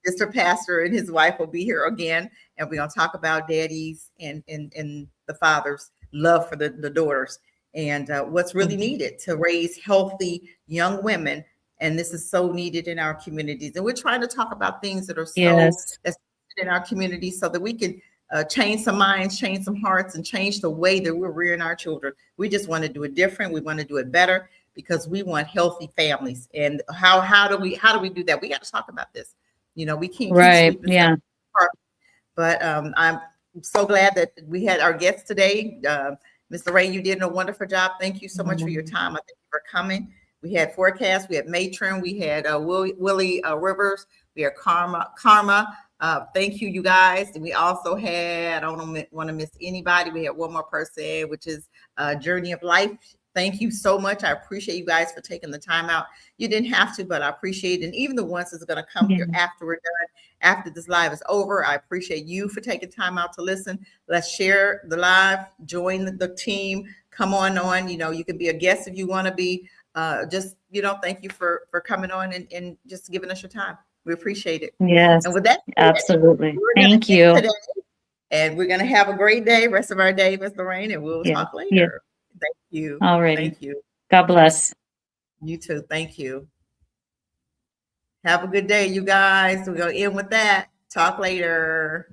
Mr. Pastor and his wife will be here again, and we're going to talk about daddies and the father's love for the daughters and what's really needed to raise healthy young women. And this is so needed in our communities. And we're trying to talk about things that are Yes. that's in our community so that we can change some minds, change some hearts, and change the way that we're rearing our children. We just want to do it different. We want to do it better because we want healthy families. And how do we do that? We got to talk about this. We can't keep Right. sweeping Yeah. stuff. But I'm so glad that we had our guests today. Ms. Lorraine, you did a wonderful job. Thank you so much for your time. I thank you for coming. We had Forecast, we had Matron, we had Willie Rivers, we had Karma. Thank you, you guys. We also had, I don't want to miss anybody. We had one more person, which is Journey of Life. Thank you so much. I appreciate you guys for taking the time out. You didn't have to, but I appreciate it. And even the ones that's going to come here after we're done, after this live is over, I appreciate you for taking time out to listen. Let's share the live, join the team, come on. You can be a guest if you want to be. Thank you for coming on and just giving us your time. We appreciate it. Yes. And with that, Absolutely. Thank you. Today, and we're going to have a great day, rest of our day, Ms. Lorraine, and we'll talk later. Yeah. Thank you. All righty. Thank you. God bless. You too. Thank you. Have a good day, you guys. We're going to end with that. Talk later.